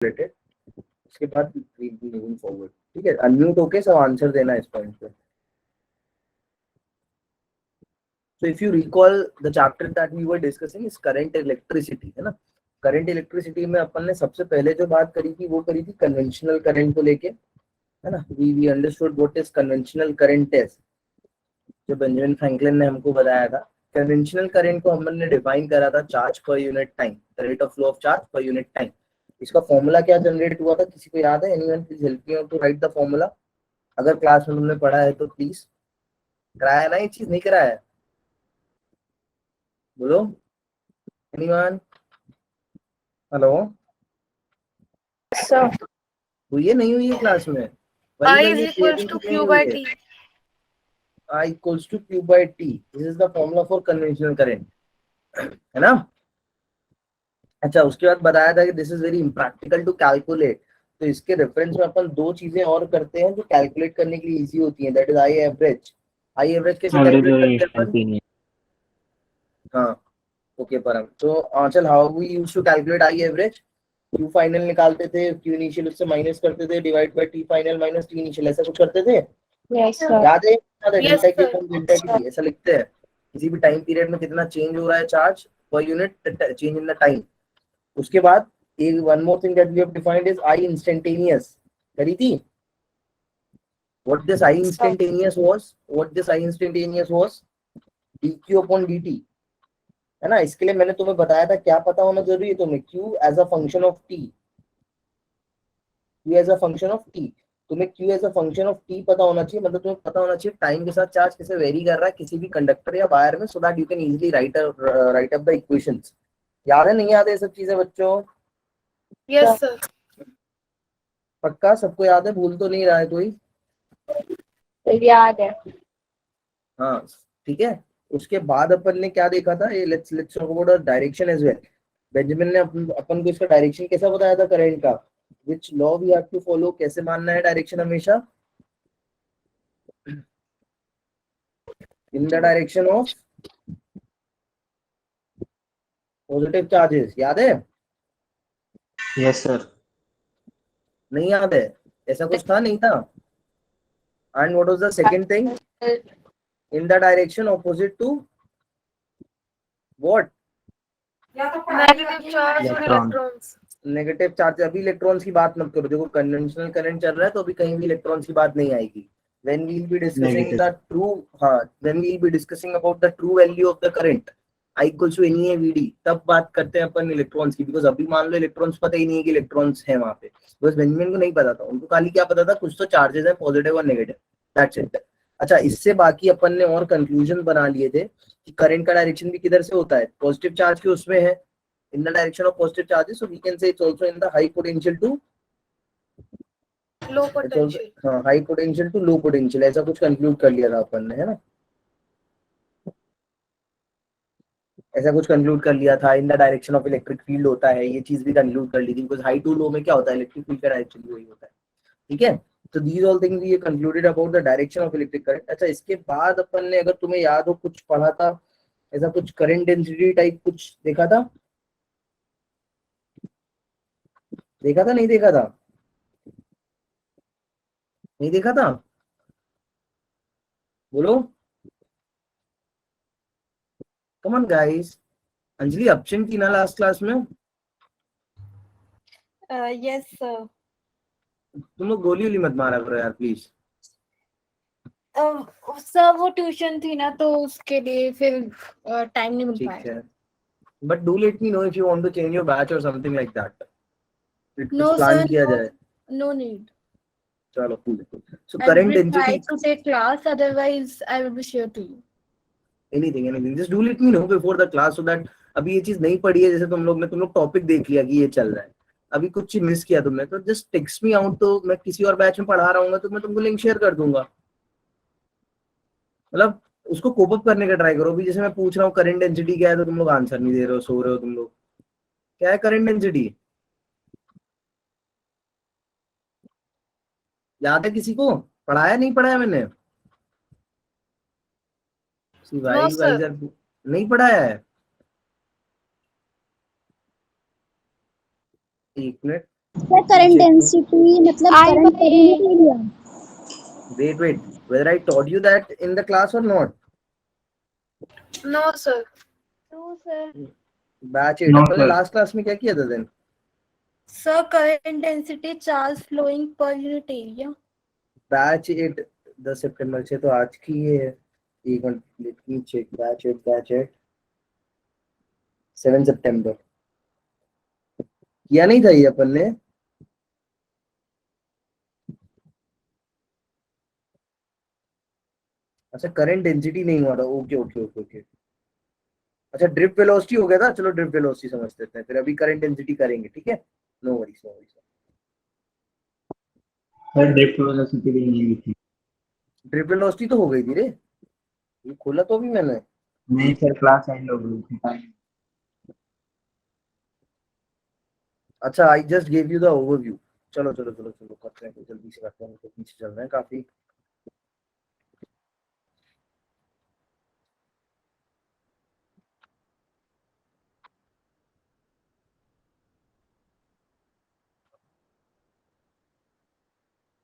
Calculated, उसके बाद moving forward. ठीक है, अनम्यूट होके सब आंसर देना इस पॉइंट पे। So if you recall the chapter that we were discussing is current electricity, है ना। करंट इलेक्ट्रिसिटी में अपन ने सबसे पहले जो बात करी थी वो करी थी कन्वेंशनल करंट को लेके, है ना। We understood what is conventional current is, जो बेंजामिन फ्रैंकलिन ने हमको बताया था। कन्वेंशनल करंट को हमने डिफाइन करा था charge per unit time, rate of flow of charge per unit time. इसका फॉर्मूला क्या जनरेट हुआ था, किसी को याद है? Anyone please help me out to write the formula. अगर क्लास में तुमने पढ़ा है तो प्लीज, कराया ना ये चीज, नहीं कराया है? बोलो एनीवन। हेलो सर, हुई है नहीं हुई है क्लास में? I वही is ये equals to Q by T. I equals to Q by T. This is the formula for conventional current, है ना। अच्छा, उसके बाद बताया था कि this is very impractical to calculate. तो इसके रेफरेंस में अपन दो चीजें और करते हैं जो कैलकुलेट करने के लिए इजी होती हैं, that is I average. I average कैसे कैलकुलेट करते हैं अपन? हाँ ओके परम, तो चल how we used to calculate I average. Q final निकालते थे, क्यू इनिशियल उससे माइनस करते थे, divide by T final minus T initial, ऐसा कुछ करते थे। Yes, sir. याद है? याद है? Yes, डेल्टा की sir. अपॉन डेल्टा टी ऐसा लिखते हैं। किसी भी टाइम पीरियड में कितना चेंज हो रहा है charge per unit, change in the time. उसके बाद एक one more thing that we have defined is I instantaneous, करी थी। What this I instantaneous was dq upon dt, है ना। इसके लिए मैंने तुम्हें बताया था क्या पता होना जरूरी है तुम्हें, q as a function of t, q as a function of t। तुम्हें q as a function of t पता होना चाहिए, मतलब तुम्हें पता होना चाहिए टाइम के साथ चार्ज कैसे वेरी कर रहा है किसी भी कंडक्टर या वायर में, so that you can easily right up the equations. याद है नहीं याद है ये सब चीजें बच्चों? Yes, sir. पक्का सबको याद है, भूल तो नहीं रहा है कोई? याद है। हाँ ठीक है। उसके बाद अपन ने क्या देखा था, ये let's talk about direction as well. Benjamin ने अपन को इसका डायरेक्शन कैसा बताया था करंट का, which law we have to follow, कैसे मानना है डायरेक्शन हमेशा, in the direction of positive charges. याद है? Yes sir. नहीं याद है? ऐसा कुछ था नहीं था? And what was the second thing, in the direction opposite to what? Negative charge और electrons. Negative charge. अभी इलेक्ट्रॉन्स की बात मत करो, देखो कन्वेंशनल करंट चल रहा है तो अभी कहीं भी इलेक्ट्रॉन्स की बात नहीं आएगी। when we'll be discussing Negative. the true when we'll be discussing about the true value of the current I equals to NeAVD, तब बात करते हैं अपन इलेक्ट्रॉन्स की। बिकॉज अभी मान लो इलेक्ट्रॉन्स पता ही नहीं है कि इलेक्ट्रॉन्स है वहां पे, बिकॉज बेंजामिन को नहीं पता था, उनको खाली क्या पता था, कुछ तो चार्जेस है पॉजिटिव और नेगेटिव, दैट्स इट। अच्छा, इससे बाकी अपन ने और कंक्लूजन बना लिए थे कि करंट का डायरेक्शन भी किधर से होता है, पॉजिटिव चार्ज के उसमें है, in the direction of positive charges, so we can say it's also in the high potential to low potential. हाँ high potential to low potential, ऐसा कुछ कंक्लूड कर लिया था अपन ने, है ना। ऐसा कुछ कंक्लूड कर लिया था, इन the direction of electric field होता है, ये चीज भी कंक्लूड कर ली थी, बिकॉज हाई टू लो में क्या होता है, इलेक्ट्रिक फील्ड का डायरेक्शन वही होता है। ठीक है, तो these all things we concluded about the direction of electric current. अच्छा, इसके बाद अपन ने, अगर तुम्हें याद हो, कुछ पढ़ा था ऐसा, कुछ करंट डेंसिटी टाइप कुछ देखा था, देखा था नहीं देखा था? नहीं देखा था? बोलो come on guys. Anjali absent थी ना लास्ट क्लास में? Yes, sir. तुम लोग गोली वोली मत मारा करो यार प्लीज। सर वो ट्यूशन थी ना तो उसके लिए फिर टाइम नहीं मिल ठीक पाया। है, but do let me know if you want to change your batch और समथिंग लाइक दैट, No, कुछ sir. प्लान किया जाए। No need. चलो cool. So I current will try density, to take class. Otherwise, I will be sure to you. Anything just do let me no before the class, so that अभी ये चीज नहीं पढ़ी है, जैसे तुम लोग टॉपिक देख लिया कि ये चल रहा है, अभी कुछ चीज मिस किया तुमने तो जस्ट टेक्स्ट मी आउट, तो मैं किसी और बैच में पढ़ा रहा हूँ तो मैं तुमको लिंक शेयर कर दूंगा। मतलब उसको कोप अप करने का ट्राई करो। अभी जैसे मैं पूछ रहा हूँ करंट डेंसिटी क्या है, तो तुम लोग आंसर नहीं दे रहे हो, सो रहे हो तुम लोग। क्या है करंट डेंसिटी? याद है किसी को? पढ़ाया नहीं पढ़ाया मैंने? No, भाई sir. नहीं पढ़ाया है? एक मिनट, सर करंट डेंसिटी मतलब I current by per unit area. wait, whether I taught you that in the class or not? no sir. No sir. Batch 8 No, अपन ने sir. लास्ट क्लास में क्या किया था then? Sir, current density charge flowing per unit area. Batch 8 10 सितंबर से तो आज की है। एक minute let me check. Batch 8 7 सितंबर किया नहीं था ये अपन ने। अच्छा करंट डेंसिटी नहीं हुआ था। Okay okay okay okay. अच्छा ड्रिप वेलोसिटी हो गया था। चलो ड्रिप वेलोसिटी समझ लेते हैं फिर अभी करंट डेंसिटी करेंगे। ठीक है no worries no worries. Sir drift velocity भी नहीं हुई थी। ड्रिप वेलोसिटी तो हो गई थी रे। ये खोला तो भी मैंने। नहीं सर, क्लास एंड हो गई थी टाइम। अच्छा I just give you the overview. चलो चलो चलो चलो करते हैं जल्दी से करते हैं। तो पीछे चल रहे हैं काफी।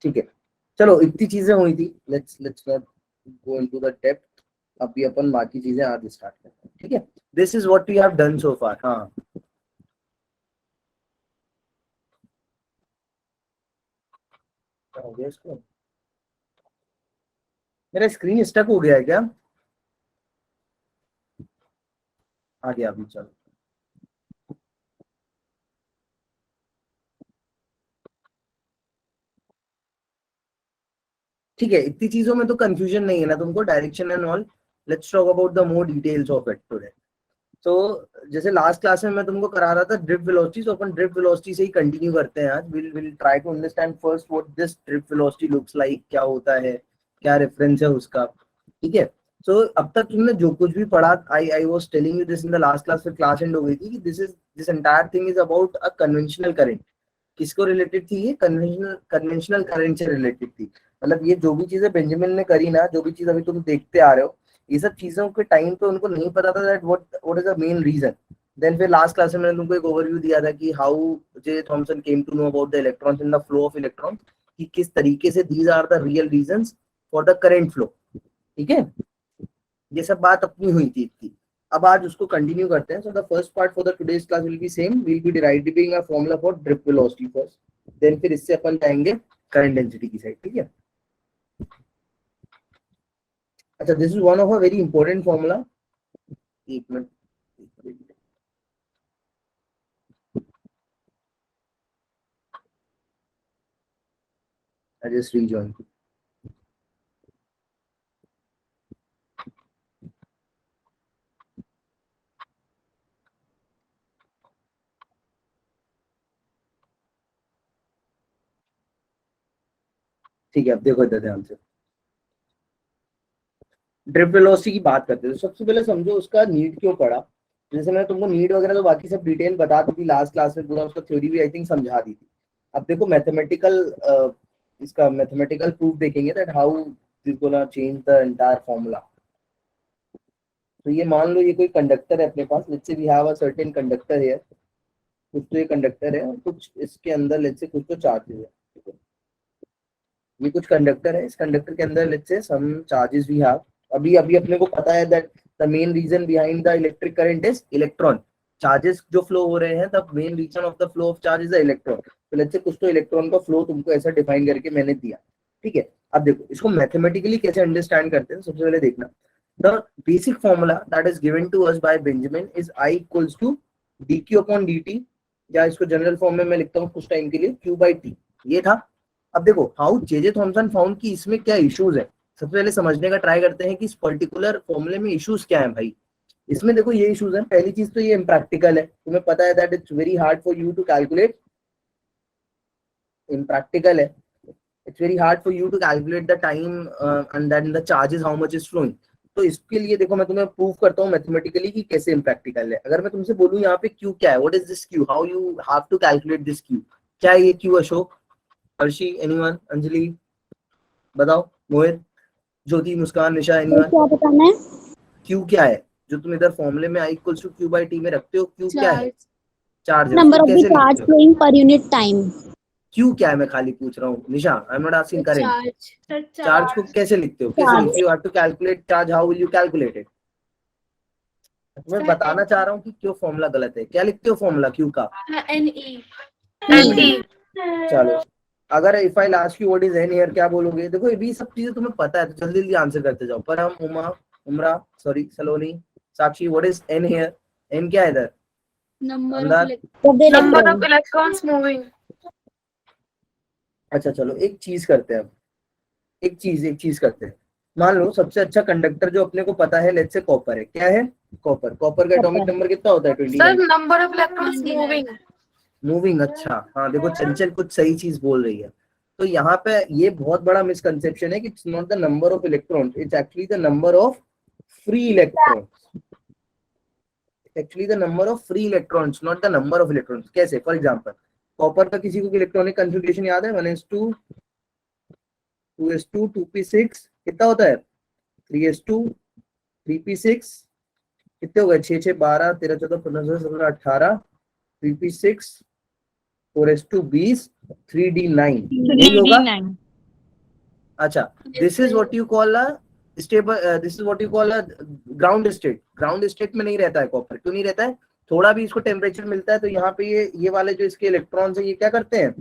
ठीक है चलो इतनी चीजें हुई थी। Let's not go into the depth. अभी अपन बाकी चीजें आज स्टार्ट करते हैं। ठीक है this is what we have done so far. हाँ क्या हो गया इसको? मेरा स्क्रीन स्टक हो गया है क्या? आ गया अभी चलो। ठीक है इतनी चीजों में तो कंफ्यूजन नहीं है ना तुमको। Direction and all. Let's talk about the more details of it today. तो जैसे लास्ट क्लास में मैं तुमको करा रहा था ड्रिप वेलोसिटी। तो अपन ड्रिप वेलोसिटी से ही कंटिन्यू करते हैं आज। Will try to understand first what this drift velocity looks like. क्या होता है क्या रेफरेंस है उसका। ठीक है सो अब तक तुमने जो कुछ भी पढ़ा I was telling you this in the last class. फिर क्लास एंड हो गई थी कि this entire thing is about a conventional current. किसको रिलेटेड थी ये? कन्वेंशनल करंट से रिलेटेड थी। मतलब ये जो भी चीजें बेंजामिन ने करी ना, जो भी चीज अभी तुम देखते आ रहे हो, ये सब चीजों के टाइम पे उनको नहीं पता था that what is the main reason. Then फिर लास्ट क्लास में मैंने तुमको एक ओवरव्यू दिया था कि how J Thomson came to know about the electrons in the flow of electron. कि किस तरीके से these are the real reasons for the current flow. ठीक है ये सब बात अपनी हुई थी इतनी। अब आज उसको कंटिन्यू करते हैं। So the first part for the today's class will be same. Will be deriving a formula for drift velocity first. Then फिर इससे अपन जाएंगे करंट डेंसिटी की साइड। ठीक है अच्छा this is one of a very important formula. एक minute I just rejoin. ठीक है अब देखो इधर ध्यान से। ड्रिप वेलोसिटी की बात करते हैं तो सबसे पहले समझो उसका नीड क्यों पड़ा। जैसे मैंने तुमको नीड वगैरह तो बाकी सब डिटेल बता दी थी लास्ट क्लास में। पूरा उसका थ्योरी भी आई थिंक समझा दी थी। अब देखो मैथमेटिकल इसका मैथमेटिकल प्रूफ देखेंगे that how this gonna change the entire formula. तो ये मान लो ये कोई कंडक्टर है अपने पास। Let's say we have a certain conductor here. कुछ तो ये कंडक्टर है और कुछ इसके अंदर लेट्स से कुछ तो चार्जेस है। ठीक है ये कुछ कंडक्टर है। इस कंडक्टर के अंदर let's say some charges we have. अभी अभी अपने को पता है that the main reason behind the electric current is electron. Charges जो फ्लो हो रहे हैं the main reason of the flow of charge is the electron. तो लेट्स से कुछ तो इलेक्ट्रॉन का फ्लो तुमको ऐसा डिफाइन करके मैंने दिया। ठीक है अब देखो इसको मैथमेटिकली कैसे अंडरस्टैंड करते हैं। सबसे पहले देखना the basic formula that is given to us by Benjamin is I equals to dq upon dt। या इसको जनरल फॉर्म में मैं लिखता हूँ कुछ टाइम के लिए q बाई टी। ये था। अब देखो हाउ जे थॉमसन फाउंड कि इसमें क्या इश्यूज है। सबसे पहले समझने का ट्राई करते हैं कि इस पर्टिकुलर फॉर्मूले में इश्यूज क्या है भाई। इसमें देखो ये इश्यूज है। पहली चीज तो ये इम्प्रैक्टिकल है। तुम्हें पता है that it's very hard for you to calculate. Impractical है। It's very hard for you to calculate the time and then the charges how much is flowing. तो इसके लिए देखो मैं तुम्हें प्रूव करता हूँ मैथमेटिकली कि कैसे इम्प्रैक्टिकल है। अगर मैं तुमसे बोलूँ यहाँ पे क्यू क्या है, what is this Q, how you have to calculate this Q. क्या है ये क्यू अशोक, हर्षी, एनीवन, अंजलि बताओ, मोहित, ज्योति, मुस्कान, निशा, तो एनीवन। क्या बताना है? क्यू क्या है जो तुम इधर फॉर्मूले में I equals to Q by T में रखते हो? क्यू क्या है? चार्ज है, नंबर उसको ऑफ द कैसे चार्ज लिखते हो? Flowing per unit time. Q क्या है, मैं खाली पूछ रहा हूँ Nisha, I am not asking current. Charge charge को कैसे लिखते हो, कैसे, if charge you have to calculate charge, how will you calculate it? मैं बताना चाह रहा हूँ कि क्यों फॉर्मूला गलत है। क्या लिखते हो फॉर्मूला क्यू का? NE ई। चलो, अगर if I ask you what is N here, क्या बोलोगे? देखो ये भी सब चीजें तुम्हें पता है तो जल्दी जल्दी आंसर करते जाओ। पर हम उमरा sorry Saloni Sakshi, what is N here? N क्या है इधर नंबर अंदर? Of the electron. Electrons moving. अच्छा चलो एक चीज करते हैं, एक चीज करते हैं। मान लो सबसे अच्छा कंडक्टर जो अपने को पता है, लेट्स से कॉपर है। क्या है? कॉपर। कॉपर का एटॉमिक कॉपर। नंबर कितना होता है? 29। Number of electrons moving. Moving, अच्छा हाँ, देखो चंचल कुछ सही चीज बोल रही है। तो यहाँ पे ये बहुत बड़ा मिसकंसेप्शन है कि it's not the number of electrons, it's actually the number of free electrons. Actually the number of free electrons, not the number of electrons. कैसे? फॉर एग्जांपल कॉपर का किसी को इलेक्ट्रॉनिक कॉन्फ़िगरेशन याद है? 1s2 2s2 2p6 कितना होता है? 3s2 3p6 कितने हो गए? 6 6 12 13 14 15 16 17 18 3p6 4s2 20 3d9 यही होगा। अच्छा, this is what you call a stable, this is what you call a ground state. Ground state में नहीं रहता है कॉपर। क्यों नहीं रहता है? थोड़ा भी इसको टेम्परेचर मिलता है तो यहाँ पे ये वाले जो इसके इलेक्ट्रॉन्स है ये क्या करते हैं,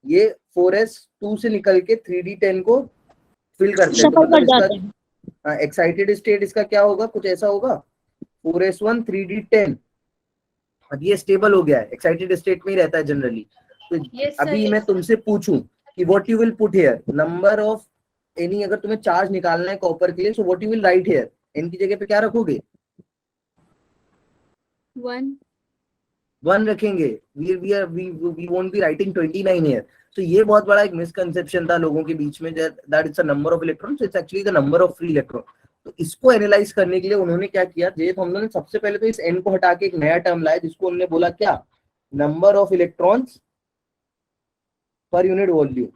ये 4s2 से निकल के 3d10 को फिल करते हैं। तो शफल मतलब कर जाते हैं। इसका एक्साइटेड स्टेट इसका क्या होगा? कुछ ऐसा होगा 4s1 3d10। अब ये स्टेबल हो गया है, एक्साइटेड स्टेट में ही रहता है जनरली। तो अभी मैं तुमसे पूछूं कि what you will put here, number of any, अगर तुम्हें चार्ज निकालना है कॉपर के लिए, so what you will write here? N की जगह पे क्या रखोगे? 1 1 रखेंगे। We won't be writing 29 here. तो ये बहुत बड़ा एक मिसकंसेप्शन था लोगों के बीच में, that it's a number of electrons, it's actually the number of free electron. तो इसको एनालाइज करने के लिए उन्होंने क्या किया, तो हम लोगों ने सबसे पहले तो इस एन को हटा के एक नया टर्म लाया जिसको उन्होंने बोला क्या, number of electrons per unit volume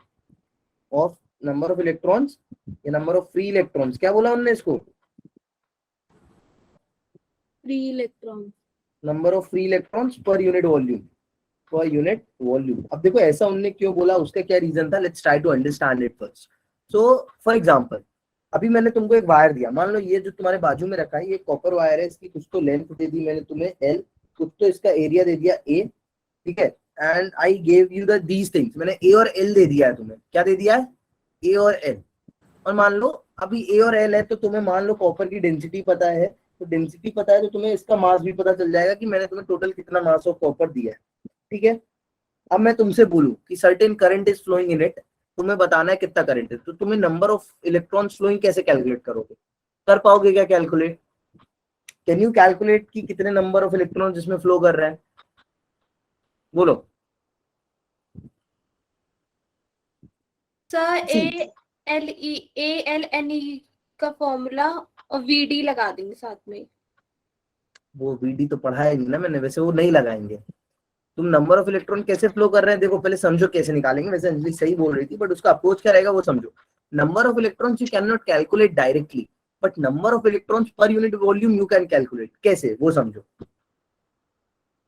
of number of electrons या नंबर ऑफ फ्री इलेक्ट्रॉन्स। क्या बोला उन्होंने इसको? Free electron. Number of free electrons per unit volume, पर यूनिट वॉल्यूम। अब देखो ऐसा उन्होंने क्यों बोला, उसका क्या रीजन था, let's try to understand it first. So for example, अभी मैंने तुमको एक वायर दिया, मान लो ये जो तुम्हारे बाजू में रखा है ये कॉपर वायर है, इसकी कुछ तो लेंथ दे दी मैंने तुम्हें L, कुछ तो इसका एरिया दे दिया A, ठीक है। And I gave you the these things, मैंने A और L दे दिया है तुम्हें। क्या दे दिया है? A और L। और मान लो अभी A और L है तो तुम्हें मान लो कॉपर की डेंसिटी पता है, तो डेंसिटी पता है तो तुम्हें इसका मास भी पता चल जाएगा कि मैंने तुम्हें टोटल कितना मास ऑफ कॉपर दिया है, ठीक है। अब मैं तुमसे बोलूं कि certain current is flowing in it, तुम्हें बताना है कितना करंट है, तो तुम्हें नंबर ऑफ इलेक्ट्रॉन फ्लोइंग कैसे कैलकुलेट करोगे? कर पाओगे क्या कैलकुलेट? कैन यू कैलकुलेट कि कितने नंबर ऑफ इलेक्ट्रॉन जिसमें फ्लो कर रहा है? बोलो। सर ALNE का फॉर्मूला और VD लगा देंगे साथ में। वो VD तो पढ़ा है नहीं ना मैंने, वैसे वो नहीं लगाएंगे। तुम नंबर ऑफ इलेक्ट्रॉन कैसे फ्लो कर रहे हैं देखो, पहले समझो कैसे निकालेंगे। वैसे अंजलि सही बोल रही थी बट उसका अप्रोच क्या रहेगा वो समझो। Number of electrons you can not calculate directly, but number of electrons per unit volume you can calculate. कैसे वो समझो।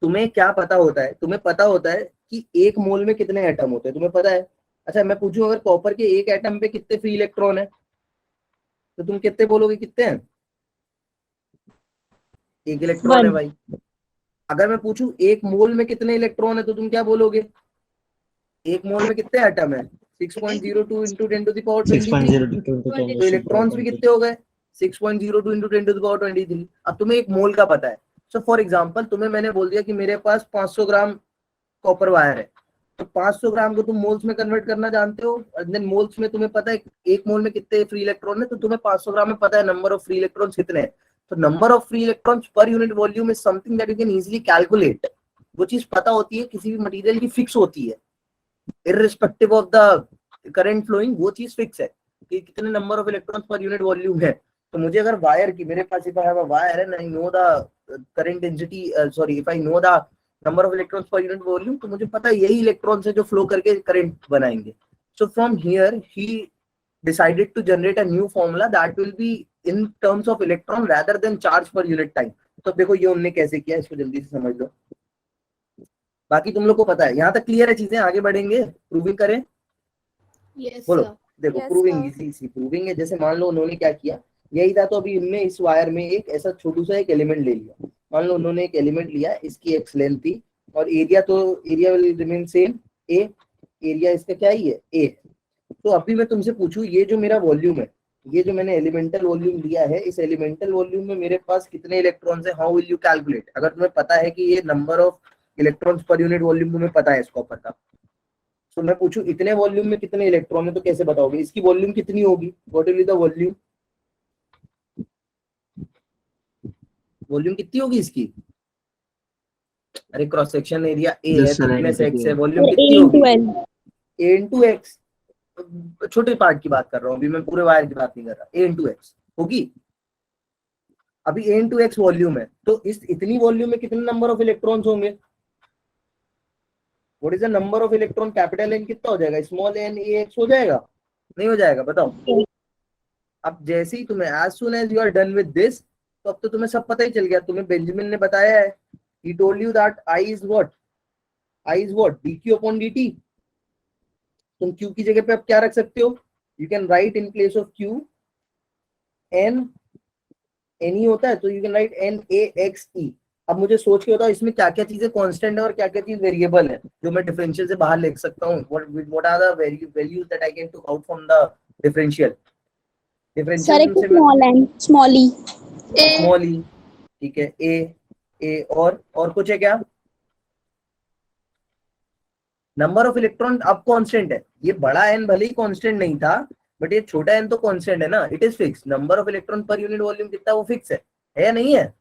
तुम्हें क्या पता होता है? तुम्हें पता होता है कि एक मोल में कितने एटम होते हैं, तुम्हें पता है। अच्छा मैं पूछूं अगर कॉपर के एक एटम पे कितने फ्री इलेक्ट्रॉन है, तो तुम कितने बोलोगे? कितने हैं? एक इलेक्ट्रॉन है 1। भाई। अगर मैं पूछूं एक मोल में कितने इलेक्ट्रॉन है, तो तुम क्या बोलोगे? एक मोल में कितने एटम है? 6.02 इंटू 10 टू द पावर 23। 6.02 तो इलेक्ट्रॉन्स भी कितने हो गए? 6.02 इंटू 10 टू द पावर 23। अब तुम्हें एक मोल का पता है। सो फॉर एग्जांपल तुम्हें मैंने बोल दिया कि मेरे पास 500 ग्राम कॉपर वायर है, तो 500 ग्राम को तुम मोल्स में कन्वर्ट करना जानते हो, और देन मोल्स में तुम्हें पता है एक मोल में कितने फ्री इलेक्ट्रॉन है, तो तुम्हें 500 ग्राम में पता है नंबर ऑफ फ्री इलेक्ट्रॉन्स कितने हैं। तो number of free electrons per unit volume is something that you can easily calculate. वो चीज पता होती है, किसी भी मटेरियल की फिक्स होती है, irrespective of the current flowing, वो चीज फिक्स है कि कितने number of electrons per unit volume है। तो मुझे अगर वायर की, मेरे पास if I have a wire and I know the current density, sorry if I know the number of electrons per unit volume, तो मुझे पता है यही इलेक्ट्रॉन्स है जो फ्लो करके करंट बनाएंगे। So from here he decided to generate a new formula that will be in terms of electron rather than charge per unit time। तो देखो ये उनने कैसे किया, इसको जल्दी से समझ लो। बाकी तुम लोग को पता है, यहाँ तक क्लियर है चीजें, आगे बढ़ेंगे, प्रूविंग करें। यस बोलो। सर। देखो Yes, proving sir. Easy easy proving है। जैसे मान लो उन्होंने क्या किया, यही था, तो अभी इनने इस वायर में एक ऐसा छोटू सा एक एलिमेंट ले लिया। मान लो उन्होंने एक एलिमेंट लिया, इसकी एक्स लेंथ थी, और एरिया तो area will remain same, A, area इसका क्या ही है, ए। तो अभी मैं तुमसे पूछूं, ये जो मेरा वॉल्यूम है, ये जो मैंने एलिमेंटल वॉल्यूम लिया है, इस एलिमेंटल वॉल्यूम में मेरे पास कितने इलेक्ट्रॉन्स है, हाउ विल यू कैलकुलेट? अगर तुम्हें पता है कि ये number of electrons per unit volume तुम्हें पता है इसको पता, तो मैं पूछूं इतने वॉल्यूम में कितने इलेक्ट्रॉन है, तो कैसे बताओगे? इसकी वॉल्यूम कितनी होगी? What will be the volume? Volume कितनी होगी इसकी? अरे क्रॉस सेक्शन एरिया ए है, Just थिकनेस serenity एक्स है, है। वॉल्यूम Sir, A कितनी into होगी? L. ए इंटू एक्स। छोटे पार्ट की बात कर रहा हूँ अभी, मैं पूरे वायर की बात नहीं कर रहा। ए इंटू एक्स होगी। अभी ए इंटू एक्स वॉल्यूम है, तो इस इतनी वॉल्यूम में कितने नंबर ऑफ इलेक्ट्रॉन्स होंगे? What is the number of electron? Capital N कितना हो जाएगा, स्मॉल एन ए एक्स हो जाएगा, नहीं हो जाएगा? बताओ। अब जैसे ही तुम्हें as soon as you are done with this, तो अब तो तुम्हें सब पता ही चल गया। तुम्हें बेंजामिन ने बताया है, he told you that I is what, I is what, dq upon dt। तुम q की जगह पे अब क्या रख सकते हो? You can write in place of q n, n ही होता है, तो you can write n a x e। अब मुझे सोच के बताओ, इसमें क्या क्या चीजें कांस्टेंट है और क्या क्या चीज वेरिएबल है जो मैं डिफरेंशियल से बाहर लिख सकता हूँ? What are the values that I can to out from the differential? Sir, differential एक से मैं small n, small e. Small E, ठीक है, ए और कुछ है क्या? नंबर ऑफ इलेक्ट्रॉन अब कांस्टेंट है। ये बड़ा एन भले ही कांस्टेंट नहीं था, बट ये छोटा एन तो कांस्टेंट है ना, it is fix. Number of electron पर यूनिट वॉल्यूम कितना, वो फिक्स है या नहीं है?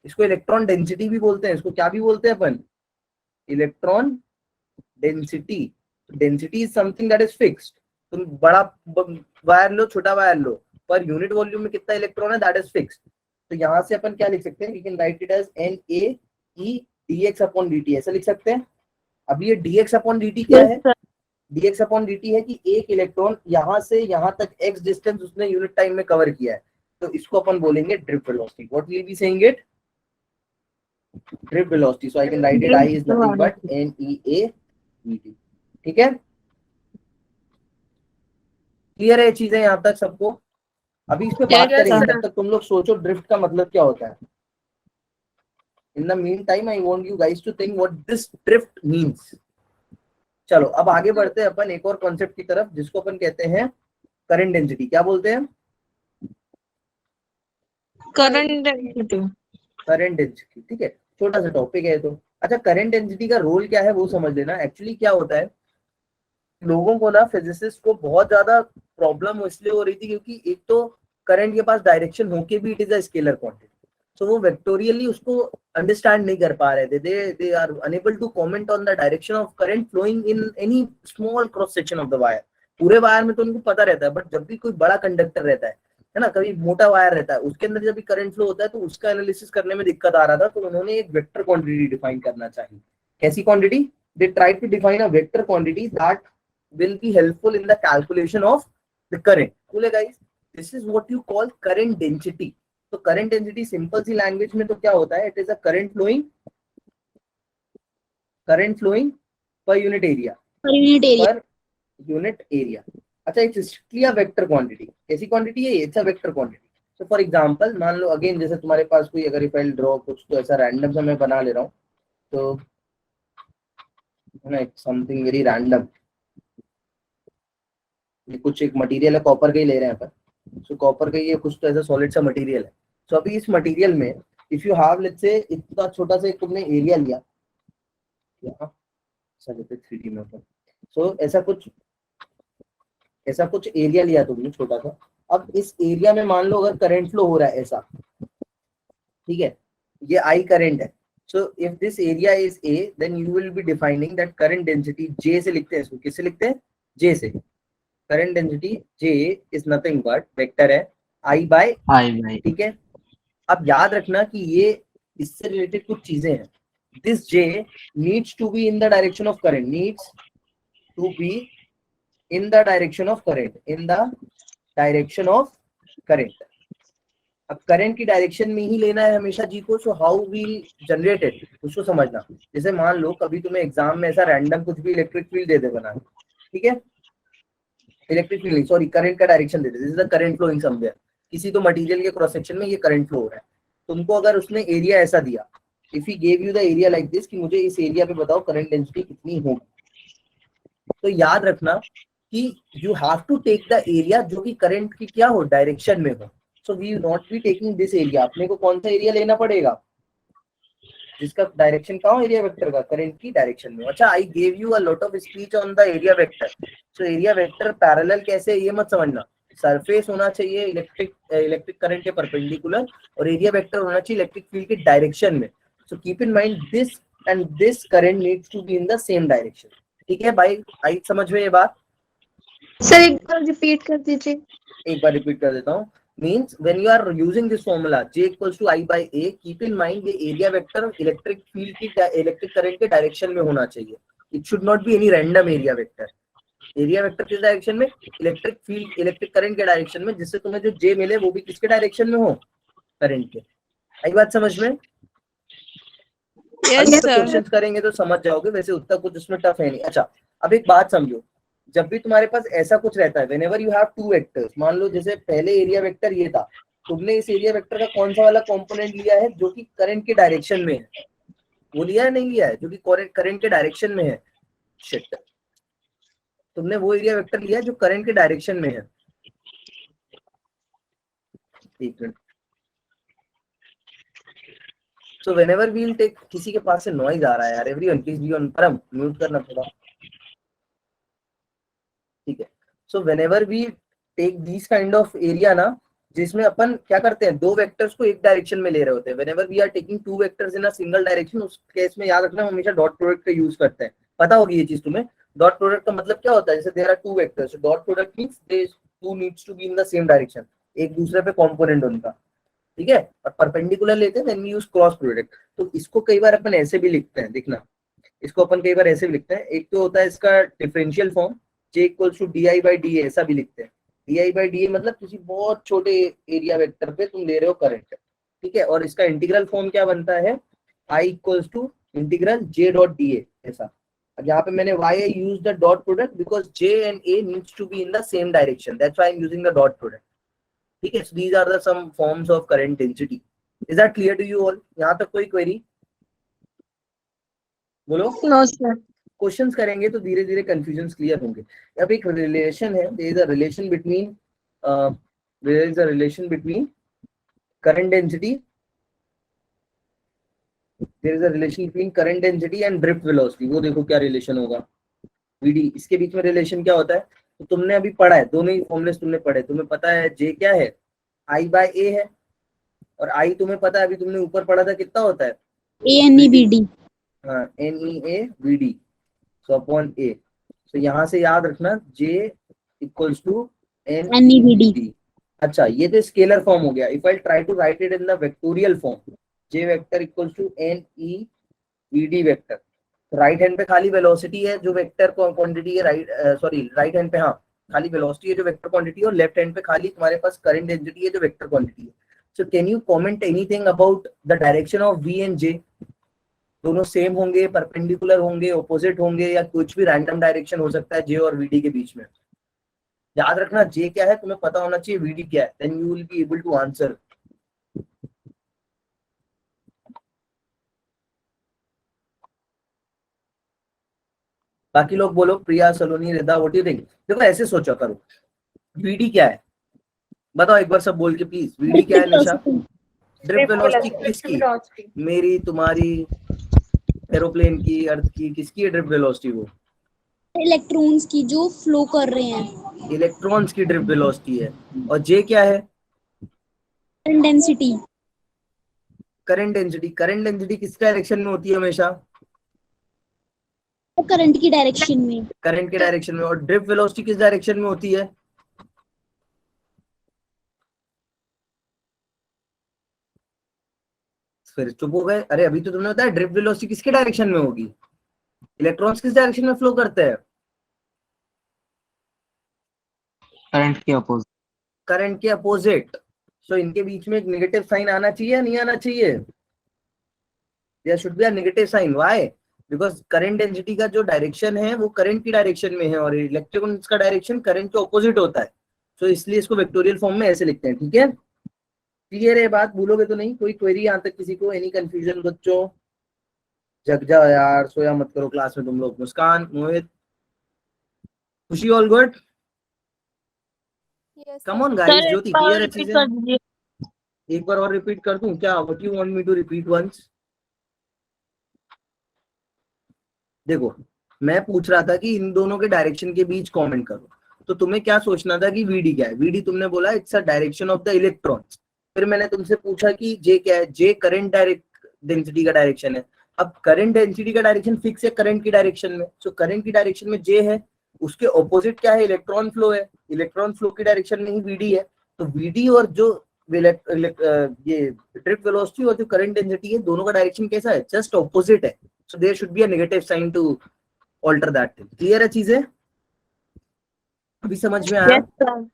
इसको इलेक्ट्रॉन डेंसिटी भी बोलते हैं। इसको क्या भी बोलते हैं अपन? Electron density. Density is something that is fixed. तुम बड़ा वायर लो, छोटा वायर लो, पर यूनिट वॉल्यूम में कितना इलेक्ट्रॉन है, दैट इज फिक्स्ड। तो यहाँ से अपन क्या लिख सकते हैं? We can write it as n A e dx upon dt, ऐसा लिख सकते हैं। अब ये dx अपॉन dt क्या है? dx अपॉन dt है कि एक इलेक्ट्रॉन यहाँ से यहाँ तक x डिस्टेंस उसने यूनिट टाइम में कवर किया है, तो इसको अपन बोलेंगे drift velocity. What will be saying it? Drift velocity. So I can write it I is nothing but NEA dt। ठीक है, क्लियर है चीजें यहाँ तक सबको? अभी इस पे बात Yes, करेंगे, sir. तब तक तुम लोग सोचो ड्रिफ्ट का मतलब क्या होता है। In the mean time I want you guys to think what this drift means. चलो अब आगे बढ़ते हैं अपन एक और कॉन्सेप्ट की तरफ, जिसको अपन कहते हैं करंट डेंसिटी। क्या बोलते हैं? Current density. Current density. ठीक है, छोटा सा टॉपिक है तो। अच्छा, करंट डेंसिटी का रोल क्या है वो समझ लेना। एक्चुअली क्या होता है, लोगों को ना, फिजिसिस्ट को बहुत ज्यादा प्रॉब्लम इसलिए हो रही थी क्योंकि एक तो करंट के पास डायरेक्शन होके भी it is a scalar quantity, तो वो वेक्टोरियली उसको अंडरस्टैंड नहीं कर पा रहे थे। They are unable to comment on the direction of current flowing in any small cross section of the wire. पूरे वायर में तो उनको पता रहता है, बट जब भी कोई बड़ा कंडक्टर रहता है ना, कभी मोटा वायर रहता है, उसके अंदर जब भी करंट फ्लो होता है तो उसका एनालिसिस करने में दिक्कत आ रहा था। तो उन्होंने एक वेक्टर क्वांटिटी डिफाइन करना चाहिए। कैसी quantity? They try to define a vector quantity that will be helpful in the calculation of the current. Cool है guys? This is what you call current density. तो current density सिंपल सी language में तो क्या होता है? It is a current flowing per unit area. Per unit area. Per unit area. अच्छा, it's strictly a vector quantity. कैसी quantity है ये? It's a vector quantity. So for example, मान लो अगेन, जैसे तुम्हारे पास कोई अगर if I'll draw कुछ तो ऐसा रैंडम सा मैं बना ले रहा हूँ, तो है ना, something very random। ये कुछ एक मटेरियल है, कॉपर का ही ले रहे हैं अपन। सो कॉपर का ये कुछ तो ऐसा सॉलिड सा मटेरियल है। सो अभी इस मटेरियल में if you have let's say इतना छोटा सा एक तुमने एरिया लिया, यहाँ लेते 3D में अपन। सो ऐसा कुछ एरिया लिया तुमने छोटा सा। अब इस एरिया में मान लो अगर करंट फ्लो हो रहा है ऐसा, ठीक है, ये आई करंट है। So if this area is A, then you will be defining that current density J से लिखते हैं इसको। किससे लिखते हैं? जे से। Current density J is nothing but vector है I बाय, ठीक है। अब याद रखना कि ये इससे रिलेटेड कुछ चीजें हैं। This J needs to be in the direction of current, needs to be in the direction of current, in the direction of current. अब करंट की डायरेक्शन में ही लेना है हमेशा जी को, so how we'll generate it उसको समझना। जैसे मान लो कभी तुम्हें एग्जाम में ऐसा रैंडम कुछ भी इलेक्ट्रिक फील्ड दे दे बना, ठीक है, इलेक्ट्रिक फील्ड सॉरी करंट का डायरेक्शन दे दे, this is the current flowing somewhere, किसी तो मटेरियल के क्रॉस सेक्शन में ये करंट फ्लो हो रहा है। तुमको अगर उसने एरिया ऐसा दिया, if he gave you the area like this कि मुझे इस एरिया पे बताओ करंट डेंसिटी कितनी होगी, तो याद रखना कि you have to take the area जो कि करंट की क्या हो डायरेक्शन में हो। So we not be taking this area, अपने को कौन सा एरिया लेना पड़ेगा जिसका डायरेक्शन कहाँ हो एरिया वेक्टर का, करंट की डायरेक्शन में। अच्छा I gave you a lot of speech on the area vector, so area vector parallel कैसे है ये मत समझना, सरफेस होना चाहिए इलेक्ट्रिक करंट के परपेंडिकुलर, और एरिया वेक्टर होना चाहिए इलेक्ट्रिक फील्ड के डायरेक्शन में। So keep in mind this and this current needs to be in the same direction. ठीक है भाई, आई समझ में ये बात? सर एक बार रिपीट कर दीजिए। एक बार रिपीट कर देता हूँ। Means when you are using this formula J equals to I by A, keep in mind ये एरिया वेक्टर इलेक्ट्रिक फील्ड की इलेक्ट्रिक करंट के डायरेक्शन में होना चाहिए। It should not be any random area vector. Area vector किस direction में, electric field electric current के direction में, जिससे तुम्हें जो J मिले वो भी किसके डायरेक्शन में हो, करंट के। आई बात समझ में? Yes sir. क्वेश्चंस करेंगे तो समझ जाओगे, वैसे उतना कुछ उसमें टफ है नहीं। अच्छा अब एक बात समझो, जब भी तुम्हारे पास ऐसा कुछ रहता है, whenever you have two vectors, मान लो जैसे पहले एरिया वेक्टर ये था, तुमने इस एरिया वेक्टर का कौन सा वाला कंपोनेंट लिया है जो कि करंट के डायरेक्शन में है, वो लिया है नहीं लिया है जो कि करंट के डायरेक्शन में है, शिट, तुमने वो एरिया वेक्टर लिया है जो करंट के डायरेक्शन में है। एक minute, so whenever we will take, किसी के पास से नॉइज आ रहा है यार, everyone please be on, Param mute करना थोड़ा, ठीक है। So whenever we take this kind of area ना, जिसमें अपन क्या करते हैं, दो वेक्टर्स को एक डायरेक्शन में ले रहे होते हैं, whenever we are taking two vectors in a single direction, उस केस में याद रखना हम हमेशा डॉट प्रोडक्ट का यूज करते हैं। पता होगी ये चीज तुम्हें, डॉट प्रोडक्ट का मतलब क्या होता है, जैसे there are two vectors, dot product means they two needs to be in the same direction, एक दूसरे पे कंपोनेंट उनका, ठीक है, और परपेंडिकुलर लेते हैं then we use cross product. तो इसको कई बार अपन ऐसे भी लिखते हैं, देखना, इसको अपन कई बार ऐसे भी लिखते हैं, एक तो होता है इसका differential form J equals to DI by DA, ऐसा भी लिखते हैं। DI बाई DA मतलब किसी बहुत छोटे एरिया वेक्टर पे तुम ले रहे हो करंट, ठीक है, और इसका इंटीग्रल फॉर्म क्या बनता है, I equals to integral J dot DA ऐसा। अब यहाँ पे मैंने why I use the dot product because J and A needs to be in the same direction, that's why I'm using the dot product, ठीक है। So these are the some forms of current density. Is that clear to you all? यहाँ तक कोई query बोलो? No sir. Questions करेंगे तो धीरे धीरे कंफ्यूजन क्लियर होंगे। अब एक रिलेशन है, there is a relation between current density, there is a relation between current density and drift velocity. वो देखो क्या रिलेशन होगा, वीडी, इसके बीच में रिलेशन क्या होता है, तो तुमने अभी पढ़ा है, दोनों ही फॉर्मूलेस तुमने पढ़े, तुम्हें पता है जे क्या है, आई बाय ए है, और आई तुम्हें पता है, अभी तुमने ऊपर पढ़ा था कितना होता है, ANEBD। हाँ NEAVD, सो अपॉन ए। तो यहाँ से याद रखना J इक्वल्स टू NEBD। अच्छा ये तो स्केलर फॉर्म हो गया। If I try to write it in the vectorial form, J vector equals to NEVD vector, right hand पे खाली वेलोसिटी है जो वेक्टर क्वांटिटी है, राइट हैंड पे हाँ खाली वेलोसिटी है जो वेक्टर क्वांटिटी है, और लेफ्ट हैंड पे खाली तुम्हारे पास करंट डेंसिटी है जो वेक्टर क्वांटिटी है। So can you comment anything about the direction of V and J? दोनों सेम होंगे, परपेंडिकुलर होंगे, ऑपोजिट होंगे, या कुछ भी रैंडम डायरेक्शन हो सकता है J और VD के बीच में? याद रखना J क्या है तुम्हें पता होना चाहिए, VD क्या है, then you will be able to answer. बाकी लोग बोलो, Priya, Saloni, Rida, what do you think? देखो ऐसे सोचा करो, VD क्या है बताओ एक बार सब बोल के प्लीज। VD क्या है निशा? ड्रिफ्ट वेलोसिटी किसकी? मेरी, तुम्हारी, एरोप्लेन की, अर्थ की, किसकी है ड्रिफ्ट वेलोसिटी? वो इलेक्ट्रॉन्स की जो फ्लो कर रहे हैं। इलेक्ट्रॉन्स की ड्रिफ्ट वेलोसिटी है। और J क्या है? Current density. Current density. Current density किस डायरेक्शन में होती है हमेशा? करंट की डायरेक्शन में। करंट के डायरेक्शन में। और ड्रिफ्ट वेलोसिटी किस डायरेक्शन में होती है? फिर चुप हो गए, अरे अभी तो तुमने बताया ड्रिफ्ट वेलोसिटी किसके डायरेक्शन में होगी, इलेक्ट्रॉन्स किस डायरेक्शन में फ्लो करते हैं? करंट के अपोजिट। करंट के अपोजिट। सो इनके बीच में एक नेगेटिव साइन आना चाहिए या नहीं आना चाहिए? There should be a negative sign. Why? Because current density का जो डायरेक्शन है वो करंट की डायरेक्शन में है और इलेक्ट्रॉन का डायरेक्शन करंट के ऑपोजिट होता है। सो इसलिए इसको वेक्टोरियल फॉर्म में ऐसे लिखते हैं। ठीक है, क्लियर है बात? भूलोगे तो नहीं? कोई क्वेरी यहाँ तक किसी को? एनी कंफ्यूजन बच्चों? जग जाओ यार, सोया मत करो क्लास में तुम लोग। Muskan, Mohit, Khushi, all good? Yes, come sir. On guys. Jyoti, clear है चीजें? एक बार और रिपीट कर दूं क्या? What you want me to repeat once? देखो, मैं पूछ रहा था कि इन दोनों के डायरेक्शन के बीच कमेंट करो, तो तुम्हें क्या सोचना था कि वीडी क्या है? वीडी तुमने बोला it's a direction of the electrons. फिर मैंने तुमसे पूछा कि जे क्या है? जे करंट डायरेक्ट डेंसिटी का डायरेक्शन है। अब करंट डेंसिटी का डायरेक्शन फिक्स है करंट की डायरेक्शन में, सो करंट की डायरेक्शन में जे है, उसके ऑपोजिट क्या है? इलेक्ट्रॉन फ्लो है। इलेक्ट्रॉन फ्लो की डायरेक्शन में ही वीडी है। तो वीडी और जो ये ड्रिफ्ट वेलोसिटी और जो करंट डेंसिटी है, दोनों का डायरेक्शन कैसा है? जस्ट ऑपोजिट है। So there should be a negative sign to alter that thing. Clear है चीजें? अभी समझ में आया? Yes, sir.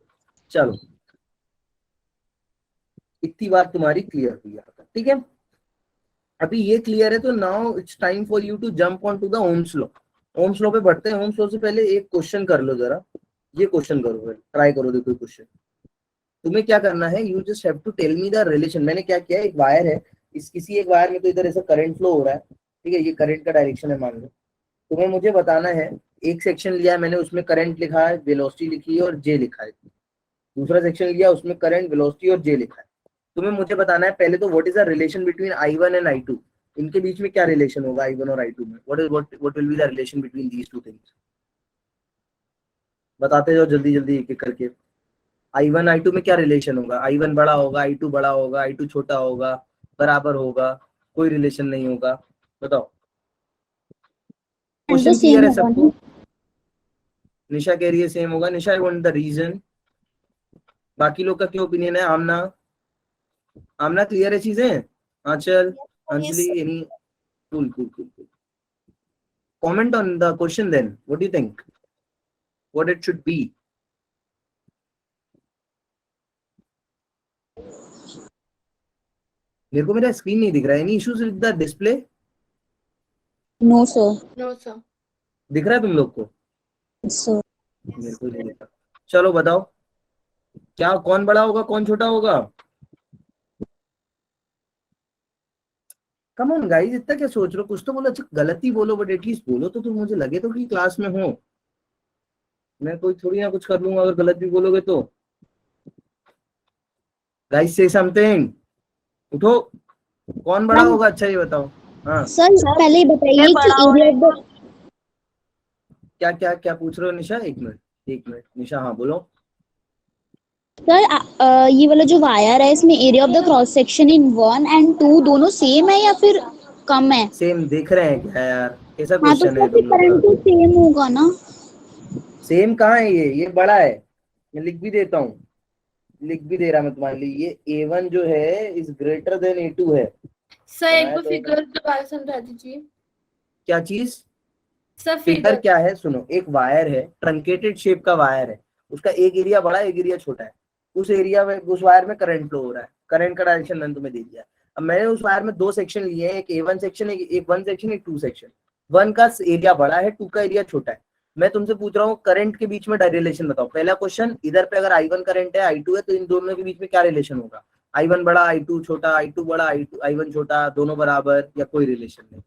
चलो, इतनी बात तुम्हारी क्लियर हुई यहाँ तक। ठीक है, अभी ये क्लियर है तो now it's time for you to jump on to the Ohm's law. Ohm's law पे बढ़ते हैं। ओम्स लॉ से पहले एक क्वेश्चन कर लो जरा। ये क्वेश्चन करो, ट्राई करो। देखो क्वेश्चन तुम्हें क्या करना है, you just have to tell me the relation. मैंने क्या किया, एक वायर है, इस किसी एक वायर में तो इधर ऐसा करंट फ्लो हो रहा है। ठीक है, ये करंट का डायरेक्शन है मान लो। तुम्हें मुझे बताना है, एक सेक्शन लिया है मैंने, उसमें करंट लिखा है, वेलोसिटी लिखी है और जे लिखा है। दूसरा सेक्शन लिया, उसमें करंट, वेलोसिटी और जे लिखा है। तुम्हें मुझे बताना है पहले तो what is the relation between I1 and I2। इनके बीच में क्या रिलेशन होगा I1 और I2 में? What will be the relation between these two things? बताते जाओ जल्दी जल्दी एक एक करके। I1 I2 में क्या रिलेशन होगा? I1 बड़ा होगा, I2 बड़ा होगा, I2 छोटा होगा, बराबर होगा, कोई रिलेशन नहीं होगा? बताओ। तो क्वेश्चन सेम क्लियर है होगा सबको? ना? निशा कह रही है सेम होगा। निशा, आई वांट द रीजन। बाकी लोग का क्या ओपिनियन है? आमना, आमना क्लियर है चीजें? Anchal, Anjali, any? Cool cool cool cool. Comment on the question then, what do you think what it should be? मेरे को मेरा स्क्रीन नहीं दिख रहा है। Any issues with the display? No sir. No, sir. दिख रहा है तुम लोग को? सर मेरे को नहीं दिख रहा। चलो बताओ, क्या कौन बड़ा होगा कौन छोटा होगा? कम ऑन गाइस, इतना क्या सोच रहे हो? कुछ तो बोलो। अच्छा गलत ही बोलो, बट एटलीस्ट बोलो तो तुम, मुझे लगे तो कि क्लास में हो। मैं कोई थोड़ी ना कुछ कर लूंगा अगर गलत भी बोलोगे तो। गाइस से समथिंग। उठो, कौन बड़ा होगा? अच्छा ये बताओ। हाँ, सर पहले ये बताइए कि एरिया ऑफ द क्या क्या क्या पूछ रहे हो निशा? एक मिनट एक मिनट निशा, हाँ बोलो। सर ये वाला जो वायर है, इसमें area of the cross section in 1 and 2 दोनों सेम है या फिर कम है? सेम देख रहे हैं क्या यार? कैसा हाँ तो क्वेश्चन सर है फिर तुम लोग का? करंट तो सेम होगा ना? सेम कहाँ है? ये बड़ा है। मैं लिख भी देता हूँ, लिख भी दे रहा मैं तुम्हारे लिए। ये A1 जो है इज ग्रेटर देन A2 है। सर एक बनाया दो तो फिगर दोबारा समझा दीजिए। क्या चीज? Sir figure figure. क्या है? सुनो, एक वायर है, ट्रंकेटेड शेप का वायर है, उसका एक एरिया बड़ा है, एक एरिया छोटा है। उस एरिया में, उस वायर में करंट फ्लो हो रहा है। करंट का डायरेक्शन मैंने तुम्हें दे दिया। अब मैंने उस वायर में दो सेक्शन लिए हैं, एक A1 सेक्शन, एक 1 सेक्शन, एक 2 सेक्शन। 1 का एरिया बड़ा है, 2 का एरिया छोटा है। मैं तुमसे पूछ रहा हूँ करंट के बीच में रिलेशन बताओ। पहला क्वेश्चन, इधर पे अगर I1 करंट है, I2 है, तो इन दोनों के बीच में क्या रिलेशन होगा? I1 बड़ा, I2 छोटा, I2 बड़ा, I1 छोटा, दोनों बराबर, या कोई रिलेशन नहीं?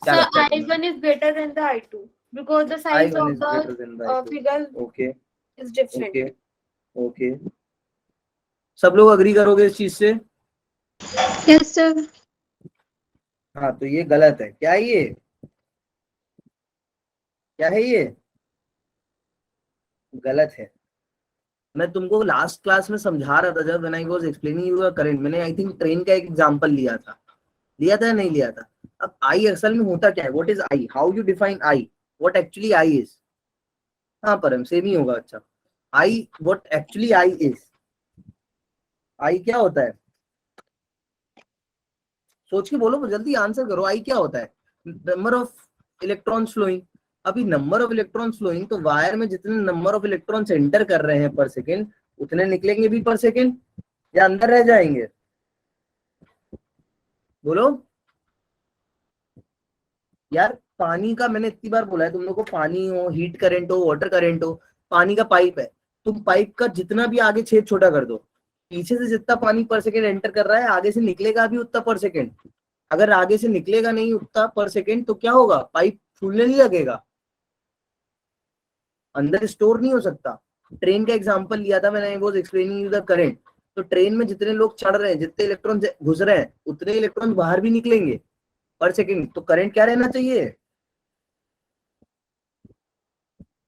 क्या Sir, लगता है तुम्हें? I1 is greater than the I2 because the size I1 of is greater the than the I2. figure Okay, is different. okay, okay. सब लोग अग्री करोगे इस चीज से? Yes, sir. हाँ, तो ये गलत है। क्या है ये? क्या है ये? गलत है। मैं तुमको लास्ट क्लास में समझा रहा था जब when I was explaining you current, मैंने आई थिंक ट्रेन का एक एग्जांपल लिया था या नहीं लिया था? अब आई असल में होता क्या है? What is I? How you define I? What actually I is? हाँ परम, सेम ही होगा। अच्छा, आई, व्हाट एक्चुअली आई इज? आई क्या होता है? सोच के बोलो, जल्दी आंसर करो। आई क्या होता है? Number of electrons flowing. अभी नंबर ऑफ इलेक्ट्रॉन्स फ्लोइंग, तो वायर में जितने नंबर ऑफ इलेक्ट्रॉन्स एंटर कर रहे हैं पर सेकेंड, उतने निकलेंगे भी पर सेकेंड। या अंदर रह जाएंगे? बोलो यार। पानी का मैंने इतनी बार बोला है तुम लोग को, पानी हो, हीट करंट हो, वाटर करंट हो, पानी का पाइप है, तुम पाइप का जितना भी आगे छेद छोटा कर दो, पीछे से जितना पानी पर सेकेंड एंटर कर रहा है आगे से निकलेगा भी उतना पर सेकेंड। अगर आगे से निकलेगा नहीं उतना पर सेकेंड तो क्या होगा? पाइप फूलने नहीं लगेगा, अंदर स्टोर नहीं हो सकता। ट्रेन का एग्जांपल लिया था मैंने, was explaining you the current. तो ट्रेन में जितने लोग चढ़ रहे हैं, जितने इलेक्ट्रॉन घुस रहे हैं, उतने इलेक्ट्रॉन बाहर भी निकलेंगे पर सेकेंड। तो करंट क्या रहना चाहिए?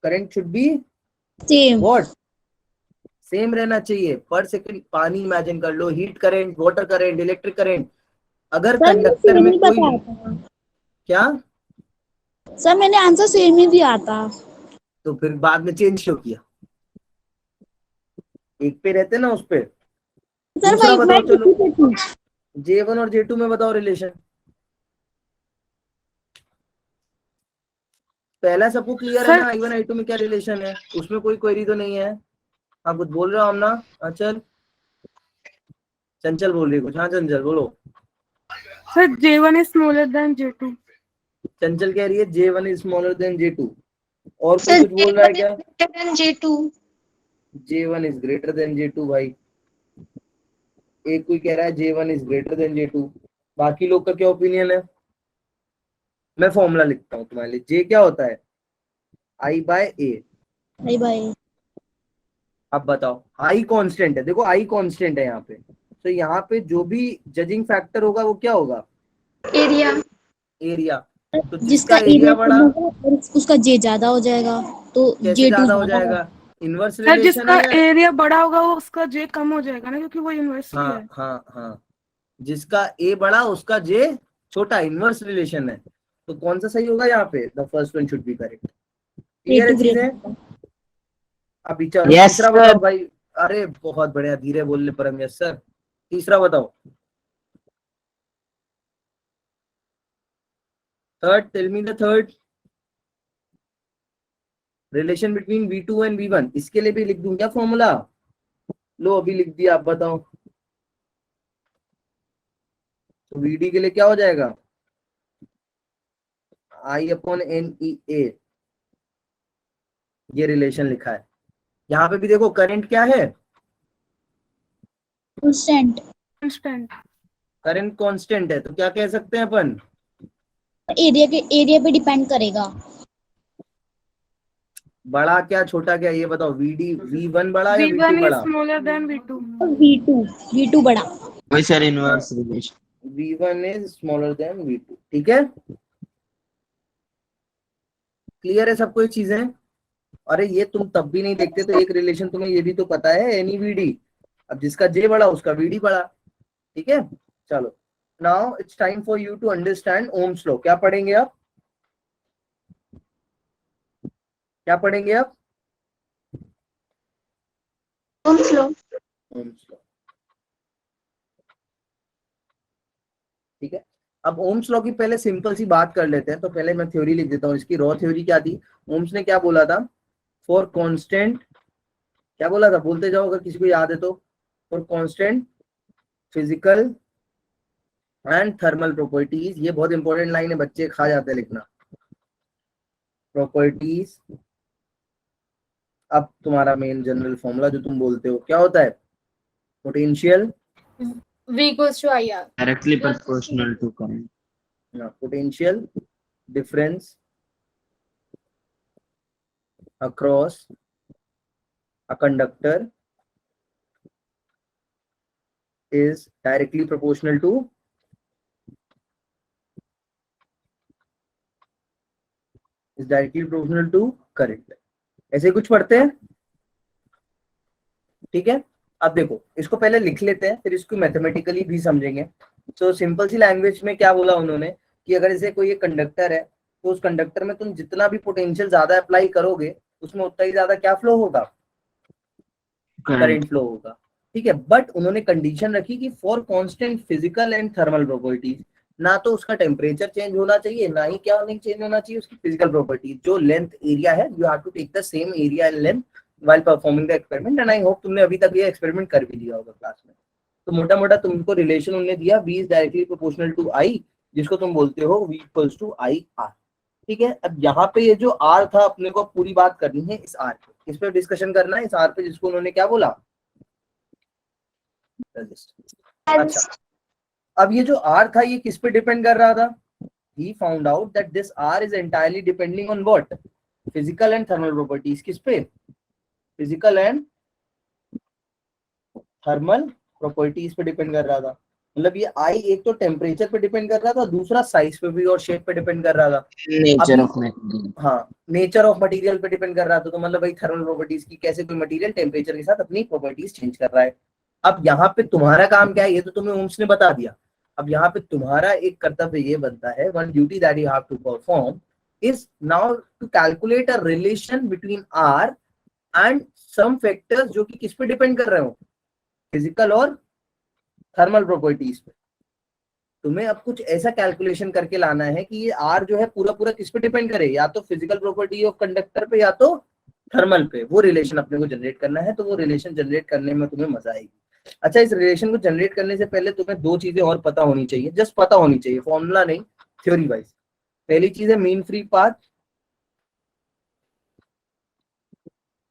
Current should be same. What? Same रहना चाहिए पर सेकेंड। पानी इमेजिन कर लो, heat current, water current, electric current. अगर सर मैंने कंडक्टर सेम में ही कोई बताया था। क्या, सर मैंने आंसर सेम ही दिया था। तो फिर बाद में चेंज क्यों किया? एक पे रहते ना उस पे। सर दूसरा मैं बताओ चलो, डिफिकल्ट थी। J1 और J2 में बताओ रिलेशन। पहला सबको क्लियर है सर ना, I1 I2 में क्या रिलेशन है? उसमें कोई क्वेरी तो नहीं है? हाँ कुछ बोल रहे हो आमना? चल चंचल बोल रही है कुछ। हाँ चंचल बोलो। Sir J1 is smaller than J2. चंचल कह रही है J1 is smaller than J2। और कोई सर कुछ बोल रहा है क्या? J2। J1 is greater than J2 भाई। एक कोई कह रहा है J1 is greater than J2। बाकी लोग का क्या ओपिनियन है? मैं फॉर्मूला लिखता हूँ तुम्हारे लिए। J क्या होता है? I/A। By by. अब बताओ, I कांस्टेंट है, देखो I कांस्टेंट है यहाँ पे, तो यहाँ पे जो भी जजिंग फैक्टर होगा वो क्या होगा? एरिया। एरिया। तो जिसका जिसका एरिया एरिया कम बड़ा, होगा और उसका जे ज्यादा हो जाएगा, तो कैसे J2 ज्यादा हो ज्यादा होगा। जाएगा? इनवर्स सर रिलेशन जिसका है या? एरिया बड़ा होगा वो उसका J कम हो जाएगा ना, क्योंकि वो इन्वर्सली हाँ है। हाँ हाँ, जिसका A बड़ा उसका J छोटा, इनवर्स रिलेशन है। तो कौन सा सही होगा यहाँ पे? The first one should be correct. Clear है J2 चीजें? ग्रेटर होगा। अभी चलो Yes, तीसरा sir. बताओ भाई। अरे बहुत बढ़िया, धीरे बोलने परम, यस सर। तीसरा बताओ। Third, tell me the third relation between V2 and V1। इसके लिए भी लिख दूं क्या फॉर्मूला? लो अभी लिख दिया, आप बताओ। तो VD के लिए क्या हो जाएगा? I/NEA। ये रिलेशन लिखा है। यहाँ पे भी देखो करंट क्या है? कांस्टेंट। कांस्टेंट। करंट कांस्टेंट है, तो क्या कह सकते हैं अपन? एरिया पे डिपेंड करेगा। बड़ा क्या छोटा क्या ये बताओ? V1 बड़ा या V2 V1 is बड़ा? smaller than V2. V2 बड़ा। वही sir inverse relation. V1 is smaller than V2। ठीक है, क्लियर है सबको ये चीजें? अरे ये तुम तब भी नहीं देखते तो एक रिलेशन तुम्हें ये भी तो पता है, NEVD। अब जिसका J बड़ा उसका VD बड़ा। ठीक है, चलो now it's time for you to understand Ohm's law. क्या पढ़ेंगे आप? क्या पढ़ेंगे आप? Ohm's law. Ohm's law. ठीक है, अब ओम्स लॉ की पहले सिंपल सी बात कर लेते हैं। तो पहले मैं थ्योरी लिख देता हूँ इसकी। रॉ थ्योरी क्या थी? ओम्स ने क्या बोला था? फॉर कांस्टेंट, क्या बोला था? बोलते जाओ अगर किसी को याद है तो। For constant physical and thermal properties. ये बहुत इंपॉर्टेंट लाइन है, बच्चे खा जाते हैं लिखना। प्रॉपर्टीज। अब तुम्हारा मेन जनरल फॉर्मूला जो तुम बोलते हो क्या होता है? Potential V equals to IR. Directly proportional to current. Potential difference across a conductor is directly proportional to current। ऐसे कुछ पढ़ते हैं? ठीक है, अब देखो इसको पहले लिख लेते हैं, फिर इसको मैथमेटिकली भी समझेंगे। तो सिंपल सी लैंग्वेज में क्या बोला उन्होंने कि अगर जैसे कोई एक कंडक्टर है, तो उस कंडक्टर में तुम जितना भी पोटेंशियल ज्यादा अप्लाई करोगे उसमें उतना ही ज्यादा क्या फ्लो होगा? करंट फ्लो होगा। ठीक है, बट उन्होंने कंडीशन रखी कि for constant physical and thermal properties, ना तो उसका टेम्परेचर चेंज होना चाहिए, ना ही क्या नहीं चेंज होना चाहिए उसकी फिजिकल प्रॉपर्टीज। जो लेंथ एरिया है, you have to take the same area and length while performing the experiment, and I hope तुमने अभी तक ये एक्सपेरिमेंट कर भी लिया होगा क्लास में। तो मोटा मोटा तुमको रिलेशन उन्होंने दिया v is directly proportional to i, जिसको तुम बोलते हो v equals to i r। ठीक है, अब यहाँ पे ये जो r था अपने को पूरी बात करनी है इस r पे, इस पे डिस्कशन करना है इस r पे, जिसको उन्होंने क्या बोला, अच्छा अब ये जो r था ये किस पे डिपेंड कर रहा था, he found out that this r is entirely depending on what, physical and thermal properties। किस पे, physical and thermal properties पे डिपेंड कर रहा था। मतलब ये I एक तो टेम्परेचर पे डिपेंड कर रहा था, दूसरा साइज पे भी और शेप पे डिपेंड कर रहा था। Nature अभी- of material. हाँ, नेचर ऑफ मटेरियल पे डिपेंड कर रहा था। तो मतलब भाई थर्मल प्रॉपर्टीज की, कैसे कोई मटेरियल टेम्परेचर के साथ अपनी प्रॉपर्टीज चेंज कर रहा है। अब यहाँ पे तुम्हारा काम क्या है, ये तो तुम्हें ओम्स ने बता दिया। अब यहाँ पे तुम्हारा एक कर्तव्य ये बनता है, one duty that you have to perform is now to calculate a relation between R and some factors जो कि किस पे डिपेंड कर रहे हो, फिजिकल और थर्मल प्रॉपर्टीज पे। तुम्हें अब कुछ ऐसा कैलकुलेशन करके लाना है कि ये आर जो है पूरा पूरा किस पे डिपेंड करे, या तो फिजिकल प्रॉपर्टी ऑफ कंडक्टर पे या तो थर्मल पे। वो रिलेशन अपने को जनरेट करना है। तो वो रिलेशन जनरेट करने में तुम्हें मजा आएगी। अच्छा, इस रिलेशन को जनरेट करने से पहले तुम्हें दो चीजें और पता होनी चाहिए, जस्ट पता होनी चाहिए, फॉर्मूला नहीं, थ्योरी वाइज। पहली चीज है mean free path,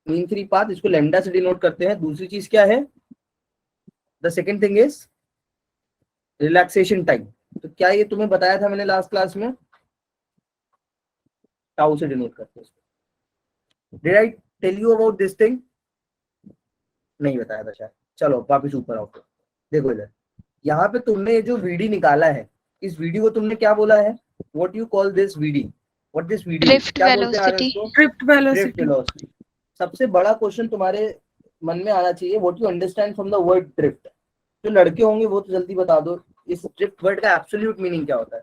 mean free path इसको लैम्डा से डिनोट करते हैं। दूसरी चीज क्या है, the second thing is relaxation time. तो क्या ये तुम्हें बताया था मैंने लास्ट क्लास में, टाउ से डिनोट करते हैं। Did I tell you about this thing, नहीं बताया था शायद। चलो वापिस ऊपर आओ। देखो इधर, यहाँ पे तुमने ये जो वीडी निकाला है, इस वीडी को तुमने क्या बोला है, what you call this VD, what this VD, Drift क्या बोलते हैं velocity. इसको, ड्रिफ्ट ड्रिफ्ट वेलोसिटी। वेलोसिटी। सबसे बड़ा क्वेश्चन तुम्हारे मन में आना चाहिए, what you understand from the word drift. जो लड़के होंगे वो तो जल्दी बता दो, इस ड्रिफ्ट वर्ड का एब्सोल्यूट मीनिंग क्या होता है।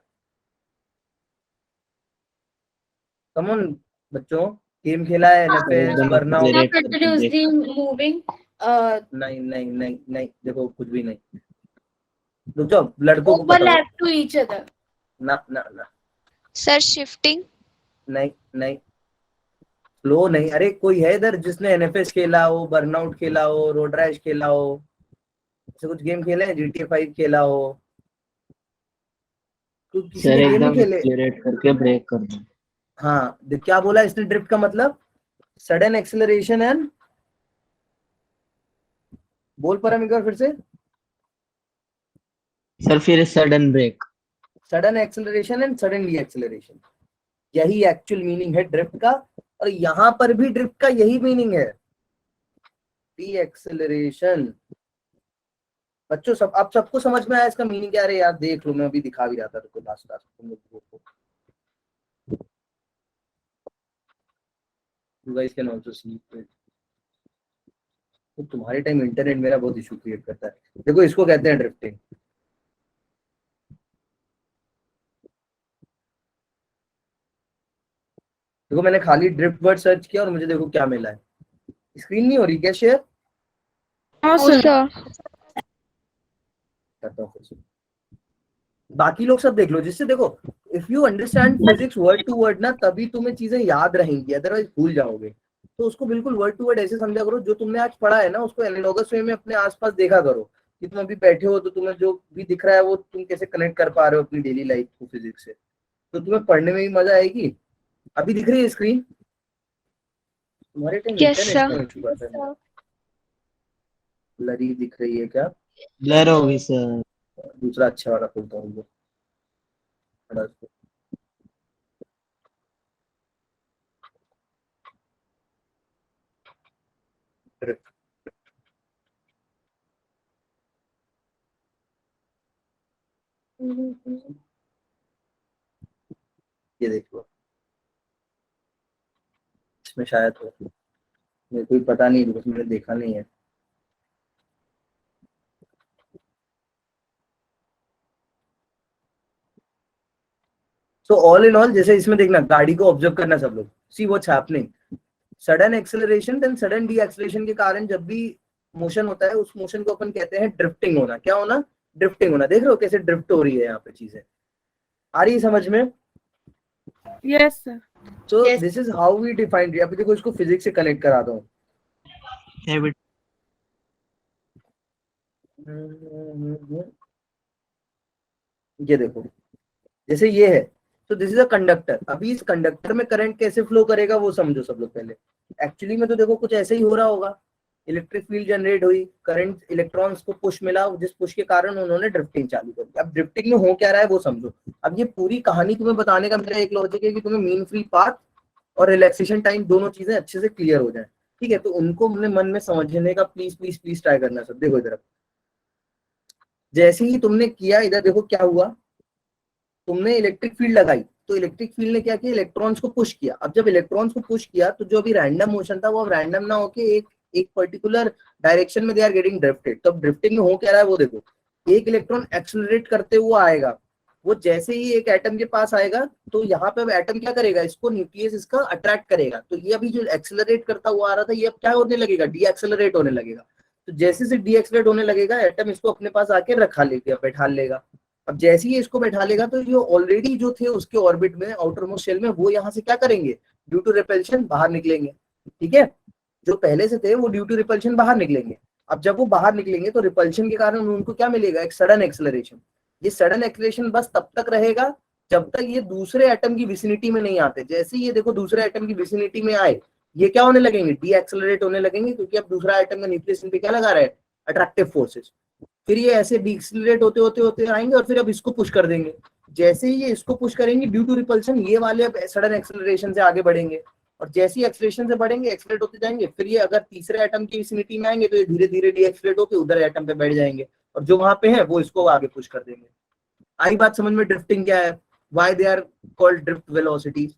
कम ऑन बच्चों, गेम खेला है, एनएफएस, एकदम बर्नआउट, accurate करके continuously moving नहीं नहीं नहीं नहीं, देखो कुछ भी नहीं। रुक जाओ, लड़कों को पता overlap to each other. ना ना ना, Sir, shifting. नहीं नहीं, फ्लो नहीं। अरे कोई है इधर जिसने एनएफएस खेला हो, बर्नआउट खेला हो, रोड रैश खेला हो, ऐसे कुछ गेम खेले हैं, GTA 5 खेला हो, तो किसी सर ने गेम ही एकदम खेले। एक्यूरेट करके ब्रेक कर दो। हाँ, क्या बोला इसने, ड्रिफ्ट का मतलब सडन एक्सेलरेशन एंड, बोल पर एक बार फिर से, सर फिर sudden break. Sudden acceleration and sudden deceleration, यही एक्चुअल मीनिंग है ड्रिफ्ट का। और यहाँ पर भी ड्रिफ्ट का यही मीनिंग है, डी एक्सेलरेशन। बच्चों सब, अब सबको समझ में आया इसका मीनिंग क्या है यार, देख लो, मैं अभी दिखा भी रहा था तुमको लास्ट क्लास तुम लोगों को। You guys can also sleep. तो तुम्हारे टाइम इंटरनेट मेरा बहुत इशू क्रिएट करता है। देखो इसको कहते हैं ड्रिफ्टिंग। देखो मैंने खाली ड्रिफ्ट वर्ड सर्च किया और मुझे देखो क्या मिला है। स्क्रीन नहीं हो रही क्या शेयर, हाँ Oh, सर। sir. करता हूँ फिर से। बाकी लोग सब देख लो, जिससे देखो if you understand physics word to word ना, तभी तुम्हें चीजें याद रहेंगी, अदरवाइज भूल जाओगे। तो उसको बिल्कुल वर्ड टू वर्ड ऐसे समझा करो, जो तुमने आज पढ़ा है ना उसको एनालॉगस वे में अपने आसपास देखा करो, कि तुम अभी बैठे हो तो तुम्हें जो भी दिख रहा है वो तुम कैसे कनेक्ट कर पा रहे हो अपनी डेली लाइफ को फिजिक्स से, तो तुम्हें पढ़ने में भी मजा आएगी। अभी दिख रही है स्क्रीन तुम्हारे टाइम, Yes, इंटरनेट sir. का इशू करता है। ब्लरी दिख रही है क्या, ब्लर होगी सर। दूसरा अच्छा वाला खोलता हूँ वो। ये देखो, इसमें शायद हो, मेरे को भी पता नहीं, बिकॉज मैंने देखा नहीं है। सो ऑल इन ऑल, जैसे इसमें देखना, गाड़ी को ऑब्जर्व करना सब लोग, see what's happening, sudden acceleration then sudden deceleration के कारण जब भी मोशन होता है, उस मोशन को अपन कहते हैं ड्रिफ्टिंग होना। क्या होना, ड्रिफ्टिंग होना। देख रहे हो कैसे ड्रिफ्ट हो रही है यहाँ पे चीजें, आ रही है समझ में। Yes sir. So Yes. This is how we define. अभी देखो इसको फिजिक्स से कनेक्ट करा दो। ये देखो, जैसे ये है, तो दिस इज अ कंडक्टर। अभी इस कंडक्टर में करंट कैसे फ्लो करेगा वो समझो सब लोग पहले। एक्चुअली में तो देखो कुछ ऐसे ही हो रहा होगा, इलेक्ट्रिक फील्ड जनरेट हुई, करंट इलेक्ट्रॉन्स को पुश मिला, जिस पुश के कारण उन्होंने ड्रिफ्टिंग चालू कर दी। अब ड्रिफ्टिंग में हो क्या रहा है वो समझो। अब ये पूरी कहानी तुम्हें बताने का मेरा एक लॉजिक है कि तुम्हें मीन फ्री पाथ और रिलैक्सेशन टाइम दोनों चीजें अच्छे से क्लियर हो जाए, ठीक है। तो उनको अपने मन में समझने का प्लीज प्लीज प्लीज ट्राई करना सब। देखो इधर, जैसे ही तुमने किया, इधर देखो क्या हुआ, तुमने इलेक्ट्रिक फील्ड लगाई, तो इलेक्ट्रिक फील्ड ने क्या किया, इलेक्ट्रॉन्स को पुश किया। अब जब इलेक्ट्रॉन्स को पुश किया तो जो अभी रैंडम मोशन था वो अब रैंडम ना होके एक पर्टिकुलर डायरेक्शन में दे आर गेटिंग ड्रिफ्टेड। तो अब ड्रिफ्टिंग में हो क्या रहा है वो देखो, एक इलेक्ट्रॉन एक्सेलरेट करते हुए आएगा, वो जैसे ही एक एटम के पास आएगा तो यहाँ पे अब एटम क्या करेगा, इसको न्यूक्लियस इसका अट्रैक्ट करेगा। तो ये अभी जो एक्सेलरेट करता हुआ आ रहा था ये अब क्या होने लगेगा, डी एक्सेलरेट होने लगेगा। तो जैसे से डी एक्सेलरेट होने लगेगा एटम इसको अपने पास आके रखा लेगा, बैठा लेगा। अब जैसे ही इसको बैठा लेगा तो जो ऑलरेडी जो थे उसके ऑर्बिट में, आउटर मोस्ट शेल में, वो यहाँ से क्या करेंगे, ड्यू टू रिपल्शन बाहर निकलेंगे, ठीक है। जो पहले से थे वो ड्यू टू रिपल्शन बाहर निकलेंगे। अब जब वो बाहर निकलेंगे तो रिपल्शन के कारण उनको क्या मिलेगा, एक सडन एक्सेलरेशन। ये सडन एक्सेलरेशन बस तब तक रहेगा जब तक ये दूसरे एटम की विसिनिटी में नहीं आते। जैसे ये देखो दूसरे एटम की विसिनिटी में आए, ये क्या होने लगेंगे, डी एक्सेलरेट होने लगेंगे, क्योंकि अब दूसरा एटम का न्यूक्लियस इन पे क्या लगा रहा है, अट्रैक्टिव फोर्सेस। फिर ये ऐसे डीएक्सेलरेट होते होते होते आएंगे और फिर अब इसको पुश कर देंगे। जैसे ही ये इसको पुश करेंगे ड्यू टू रिपल्शन, ये वाले अब सडन एक्सेलरेशन से आगे बढ़ेंगे, और जैसे ही एक्सेलरेशन से बढ़ेंगे एक्सेलरेट होते जाएंगे। फिर ये अगर तीसरे एटम की विसिनिटी में आएंगे तो ये धीरे धीरे डीएक्सेलरेट होकर उधर एटम पे बैठ जाएंगे, और जो वहां पे है वो इसको आगे पुश कर देंगे। आई बात समझ में, ड्रिफ्टिंग क्या है, why they are called drift velocities,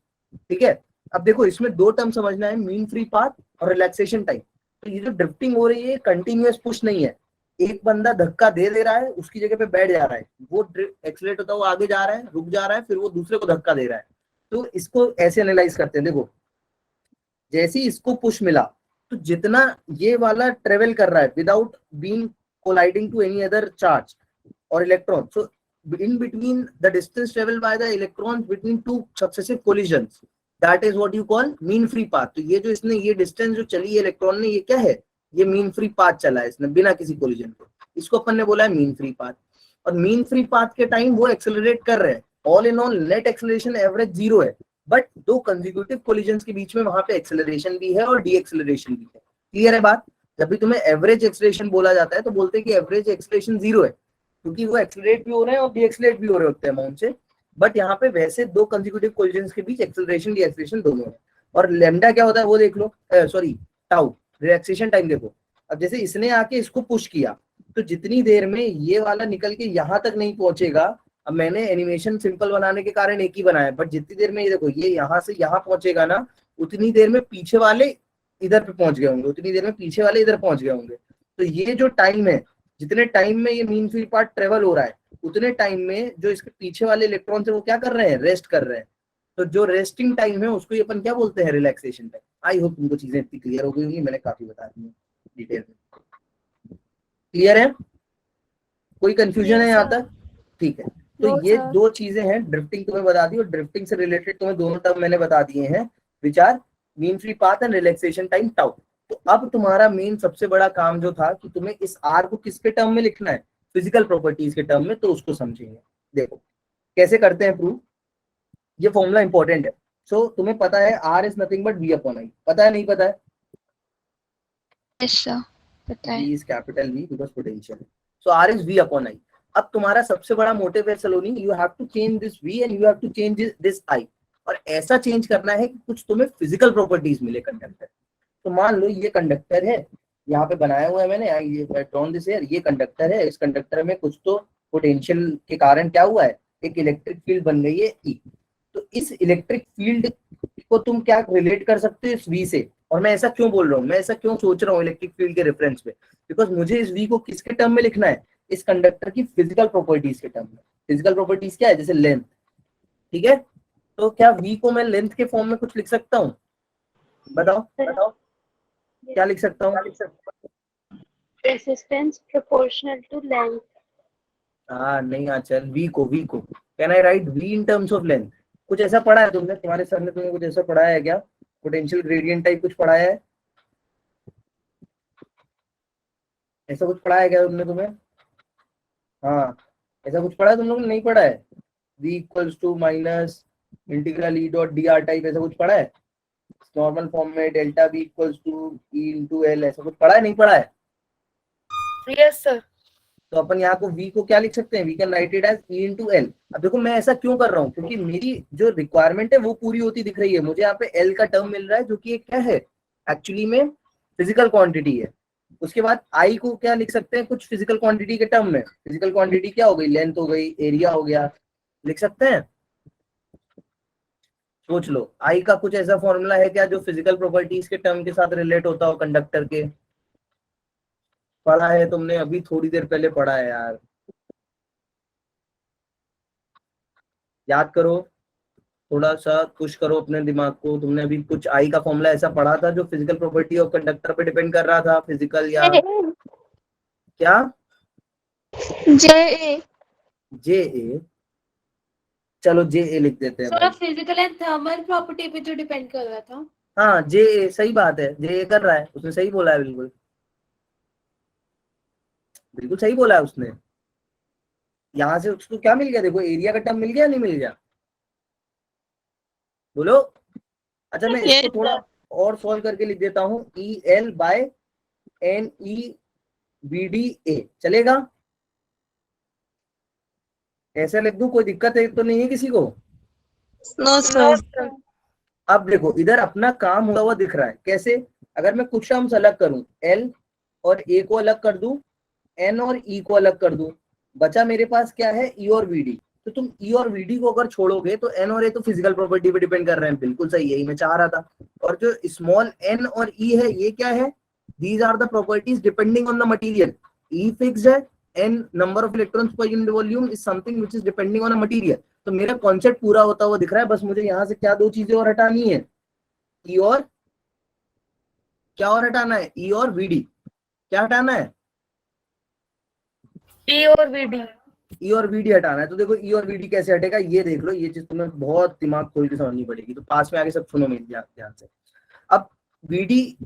ठीक है। अब देखो इसमें दो टर्म समझना है, मीन फ्री पाथ और रिलैक्सेशन टाइम। तो ये जो ड्रिफ्टिंग हो रही है कंटिन्यूअस पुश नहीं है, एक बंदा धक्का दे रहा है, उसकी जगह पे बैठ जा रहा है, वो एक्सेलरेट होता है, वो आगे जा रहा है, रुक जा रहा है, फिर वो दूसरे को धक्का दे रहा है। तो इसको ऐसे एनालाइज करते हैं। देखो जैसे ही इसको पुश मिला तो जितना ये वाला ट्रेवल कर रहा है without being colliding to any other charge और electron, so in between the distance traveled by the electrons between two successive collisions, that is what you call mean free path। तो ये जो इसने ये डिस्टेंस जो चली है इलेक्ट्रॉन ने, ये क्या है, ये मीन फ्री पाथ चला है इसने बिना किसी कोलिजन के, इसको अपन ने बोला है मीन फ्री पाथ। और मीन फ्री पाथ के टाइम वो एक्सेलरेट कर रहे हैं, all in all net acceleration average 0 है, बट दो कंसेक्यूटिव कोलिजन्स के बीच में वहां पे एक्सेलरेशन भी है और डी एक्सेलरेशन भी है। क्लियर है बात। जब भी तुम्हें एवरेज एक्सेलरेशन बोला जाता है तो बोलते हैं कि एवरेज एक्सेलरेशन 0 है, क्योंकि वो एक्सेलरेट भी हो रहे हैं और डीएक्सेलरेट भी हो रहे होते हैं अमाउंट से। बट यहाँ पे वैसे दो कंसेक्यूटिव कोलिजन्स के बीच एक्सेलरेशन डीएक्सेलरेशन दोनों है। और लैम्डा क्या होता है वो देख लो, सॉरी टाउ, रिलैक्सेशन टाइम देखो। अब जैसे इसने आके इसको पुश किया तो जितनी देर में ये वाला निकल के यहाँ तक नहीं पहुंचेगा, अब मैंने एनिमेशन सिंपल बनाने के कारण एक ही बनाया, बट जितनी देर में ये देखो ये यहाँ से यहाँ पहुंचेगा ना, उतनी देर में पीछे वाले इधर पे पहुंच गए होंगे, उतनी देर में पीछे वाले इधर पहुंच गए होंगे। तो ये जो टाइम है, जितने टाइम में ये मीन फ्री पाथ ट्रेवल हो रहा है, उतने टाइम में जो इसके पीछे वाले इलेक्ट्रॉन है वो क्या कर रहे हैं, रेस्ट कर रहे हैं। तो जो रेस्टिंग टाइम है उसको अपन क्या बोलते हैं, रिलैक्सेशन टाइम। आई होप तुमको चीजें इतनी क्लियर हो गई होंगी, मैंने काफी बता दी है डिटेल में। क्लियर है, कोई कंफ्यूजन है यहाँ तक, ठीक है। तो ये दो चीजें हैं, ड्रिफ्टिंग तुम्हें बता दी, और ड्रिफ्टिंग से रिलेटेड तुम्हें दोनों टर्म मैंने बता दिए हैं, विचार mean free path and relaxation time tau. तो अब तुम्हारा मेन सबसे बड़ा काम जो था कि तुम्हें इस आर को किसके टर्म में लिखना है, फिजिकल प्रॉपर्टीज के टर्म में, तो उसको समझेंगे। देखो कैसे करते हैं प्रूव, ये फॉर्मूला इंपॉर्टेंट है। सो तुम्हें पता है R is nothing but V upon I, पता है नहीं पता है? यस सर पता है। V is capital V because potential, so R is V upon I। अब तुम्हारा सबसे बड़ा मोटिव है Saloni, you have to change this V and you have to change this I, और ऐसा चेंज करना है कि कुछ तुम्हें फिजिकल प्रॉपर्टीज मिले कंडक्टर। तो मान लो ये कंडक्टर है, यहाँ पे बनाया हुआ है मैंने, ये ड्रॉन दिस हियर, ये कंडक्टर है, इस कंडक्टर में कुछ तो पोटेंशियल के कारण क्या हुआ है, एक इलेक्ट्रिक फील्ड बन गई है E। तो इस इलेक्ट्रिक फील्ड को तुम क्या रिलेट कर सकते हो इस V से, और मैं ऐसा क्यों बोल रहा हूँ, मैं ऐसा क्यों सोच रहा हूँ इलेक्ट्रिक फील्ड के रेफरेंस पे, बिकॉज मुझे इस V को किसके टर्म में लिखना है, इस कंडक्टर की फिजिकल प्रॉपर्टीज के टर्म में। फिजिकल प्रॉपर्टीज क्या है, जैसे लेंथ, ठीक है। तो क्या V को मैं लेंथ के फॉर्म में कुछ लिख सकता हूँ, बताओ बताओ क्या लिख सकता हूँ? Resistance proportional to length. हाँ नहीं, चल V को can I write V in terms of length? कुछ ऐसा पढ़ा है तुमने, तुम्हारे सर ने तुम्हें कुछ ऐसा पढ़ाया है क्या, पोटेंशियल ग्रेडियंट टाइप कुछ पढ़ाया है, ऐसा कुछ पढ़ाया गया तुमने तुम्हें? हाँ, ऐसा कुछ पढ़ा है तुम लोग ने? नहीं पढ़ा है? v equals to minus integral E dot d r type, ऐसा कुछ पढ़ा है? नॉर्मल फॉर्म में delta v equals to E into L, ऐसा कुछ पढ़ा है? नहीं पढ़ा है? Yes sir. तो अपन यहाँ को v को क्या लिख सकते हैं? We can write it as e into L. अब देखो मैं ऐसा क्यों कर रहा हूँ, क्योंकि मेरी जो रिक्वायरमेंट है वो पूरी होती दिख रही है। मुझे यहाँ पे l का टर्म मिल रहा है जो कि एक क्या है, एक्चुअली में फिजिकल क्वांटिटी है। उसके बाद i को क्या लिख सकते हैं कुछ फिजिकल क्वांटिटी के टर्म में। फिजिकल क्वांटिटी क्या हो गई? लेंथ हो गई, एरिया हो गया, लिख सकते हैं। सोच लो, i का कुछ ऐसा फॉर्मूला है क्या जो फिजिकल प्रॉपर्टीज के टर्म के साथ रिलेट होता हो कंडक्टर के? पढ़ा है तुमने? अभी थोड़ी देर पहले पढ़ा है यार, याद करो, थोड़ा सा पुश करो अपने दिमाग को। तुमने अभी कुछ आई का फॉर्मूला ऐसा पढ़ा था जो फिजिकल प्रॉपर्टी ऑफ कंडक्टर पे डिपेंड कर रहा था, फिजिकल या क्या? JA। जे ए, चलो जे ए लिख देते हैं सर भाई। फिजिकल एंड थर्मल प्रॉपर्टी पे जो डिपेंड कर रहा था। हाँ जे ए, सही बात है, जे ए कर रहा है, उसने सही बोला है, बिल्कुल बिल्कुल सही बोला है उसने। यहाँ से उसको क्या मिल गया? देखो एरिया का टर्म मिल गया, नहीं मिल गया? बोलो। अच्छा मैं इसको थोड़ा और सॉल्व करके लिख देता हूँ, E L by n e B D A, चलेगा? ऐसे लिख दूं? कोई दिक्कत है तो नहीं है किसी को? No sir. अब देखो इधर अपना काम होता हुआ दिख रहा है, कैसे? अगर मैं कुछ टर्म्स अलग करूं, एल और ए को अलग कर दूं, एन और ई को अलग कर दूं, बचा मेरे पास क्या है? ई और वी डी। तो तुम ई और वी डी को अगर छोड़ोगे तो एन और ए तो फिजिकल प्रॉपर्टी पे डिपेंड कर रहे हैं, बिल्कुल सही, यही मैं चाह रहा था। और जो स्मॉल एन और ई है ये क्या है? These are the properties depending on the material. E fixed है, n number of electrons per unit volume is something which is depending on a material. तो मेरा कॉन्सेप्ट पूरा होता हुआ दिख रहा है, बस मुझे यहाँ से क्या दो चीजें और हटानी है, ई और क्या और हटाना है? ई और वी डी। क्या हटाना है? ई और वीडी। ई और वी डी हटाना है। तो देखो ई और वी डी कैसे हटेगा, ये देख लो, ये चीज तुम्हें बहुत दिमाग खोल के समझनी पड़ेगी। तो पास में आके सब सुनो मेरी ध्यान से। अब वी डी,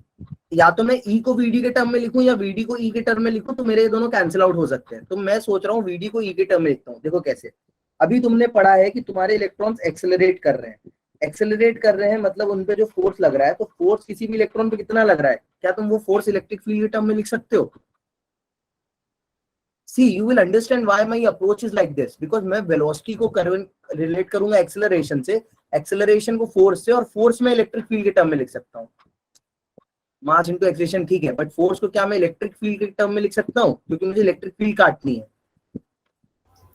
या तो मैं ई को वी डी के टर्म में लिखूं या वी डी को ई के टर्म में लिखूं, तो मेरे ये दोनों कैंसिल आउट हो सकते हैं। तो मैं सोच रहा हूँ वी डी को ई के टर्म में लिखता हूँ। देखो कैसे, अभी तुमने पढ़ा है कि तुम्हारे इलेक्ट्रॉन्स एक्सेलरेट कर रहे हैं। एक्सेलरेट कर रहे हैं मतलब उन पे जो फोर्स लग रहा है, तो फोर्स किसी भी इलेक्ट्रॉन पे कितना लग रहा है, क्या तुम वो फोर्स इलेक्ट्रिक फील्ड के टर्म में लिख सकते हो? See, you will understand why my approach is like this, because मैं velocity को रिलेट करूंगा एक्सेलरेशन से, एक्सेलरेशन को फोर्स से, और फोर्स में इलेक्ट्रिक फील्ड के टर्म में लिख सकता हूँ। मास इनटू एक्सेलरेशन ठीक है, बट फोर्स को क्या मैं इलेक्ट्रिक फील्ड के टर्म में लिख सकता हूँ, क्योंकि मुझे इलेक्ट्रिक फील्ड काटनी है।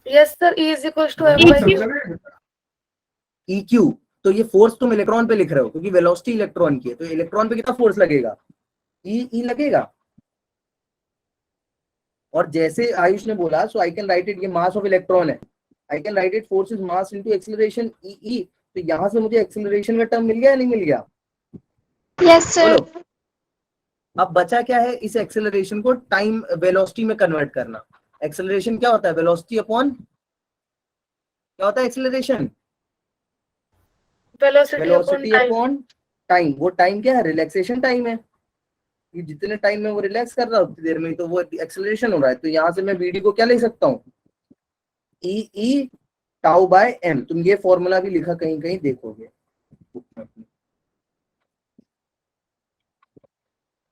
Yes sir, E is equal to M/Q। E Q, तो ये फोर्स तुम इलेक्ट्रॉन पे लिख रहे हो क्योंकि वेलोसिटी इलेक्ट्रॉन की है, तो इलेक्ट्रॉन पे कितना फोर्स लगेगा? ई लगेगा। और जैसे आयुष ने बोला, so I can write it, ये मास ऑफ इलेक्ट्रॉन है, I can write it force is mass into acceleration ई। तो यहां से मुझे एक्सेलरेशन का टर्म मिल गया या नहीं मिल गया? Yes sir। बोलो। अब बचा क्या है? इस एक्सेलरेशन को टाइम वेलोसिटी में कन्वर्ट करना। एक्सेलरेशन क्या होता है? वेलोसिटी अपॉन क्या होता है? Acceleration velocity upon time. वो टाइम क्या है? रिलैक्सेशन टाइम है, कि जितने टाइम में वो रिलैक्स कर रहा है उतनी देर में तो वो एक्सेलरेशन हो रहा है। तो यहाँ से मैं वीडी को क्या ले सकता हूँ? ई टाउ बाय एम। तुम ये फॉर्मूला भी लिखा कहीं कहीं देखोगे,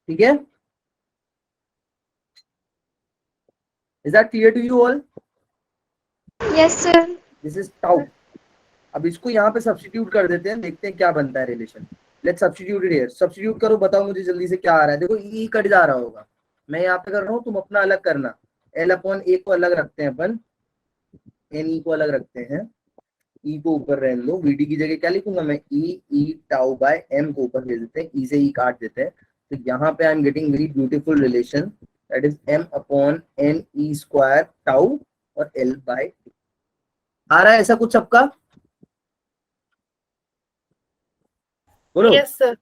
ठीक है? Is that clear to you all? Yes sir। This is tau. अब इसको यहाँ पे सब्स्टिट्यूट कर देते हैं, देखते हैं क्या बनता है relation. Let's substitute it here. Substitute करो, बताओ मुझे जल्दी से क्या आ रहा है। देखो ई कट जा रहा होगा, मैं यहाँ पे कर रहा हूँ, तुम अपना अलग करना। एल अपॉन ए को अलग रखते हैं अपन, एन ई को अलग रखते हैं, ई को ऊपर रहने दो। वीडी की जगह क्या लिखूंगा मैं? ई टाउ बाय एम को ऊपर ले देते हैं, ई से ई काट देते हैं। तो यहाँ पे I am getting very beautiful relation, that is m upon n e square tau और एल बाय। आ रहा है ऐसा कुछ सबका? बोलो। Yes sir.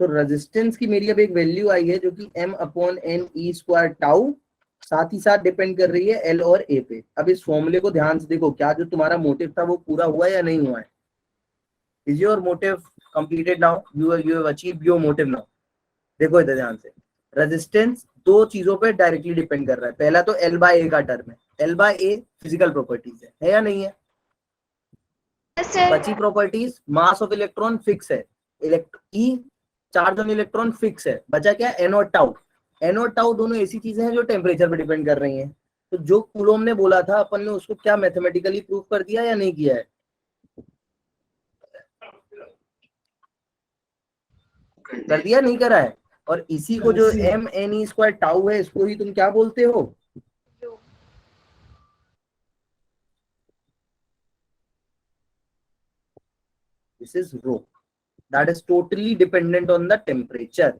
तो रेजिस्टेंस की मेरी अब एक वैल्यू आई है जो कि m upon n e square tau, साथ ही साथ डिपेंड कर रही है l और a पे। अब इस फॉर्मूले को ध्यान से देखो, क्या जो तुम्हारा मोटिव था वो पूरा हुआ या नहीं हुआ है? Is your motive completed now? You have achieved your motive now? देखो इधर ध्यान से, रेजिस्टेंस दो चीजों पे डायरेक्टली डिपेंड कर रहा है। पहला तो L बाय A का टर्म है, L by A physical properties है या नहीं है? Yes, sir. बची properties, mass of electron fix है, e charge on electron fix है, बचा क्या? एन और टाउ। एन और टाउ दोनों ऐसी चीजें हैं जो टेम्परेचर पे डिपेंड कर रही हैं। तो जो कूलोम ने बोला था अपन ने उसको क्या मैथमेटिकली प्रूव कर दिया या नहीं किया है? कर दिया, नहीं करा है? और इसी को जो m n e square tau है, इसको ही तुम क्या बोलते हो? This is rho, that is totally dependent on the temperature.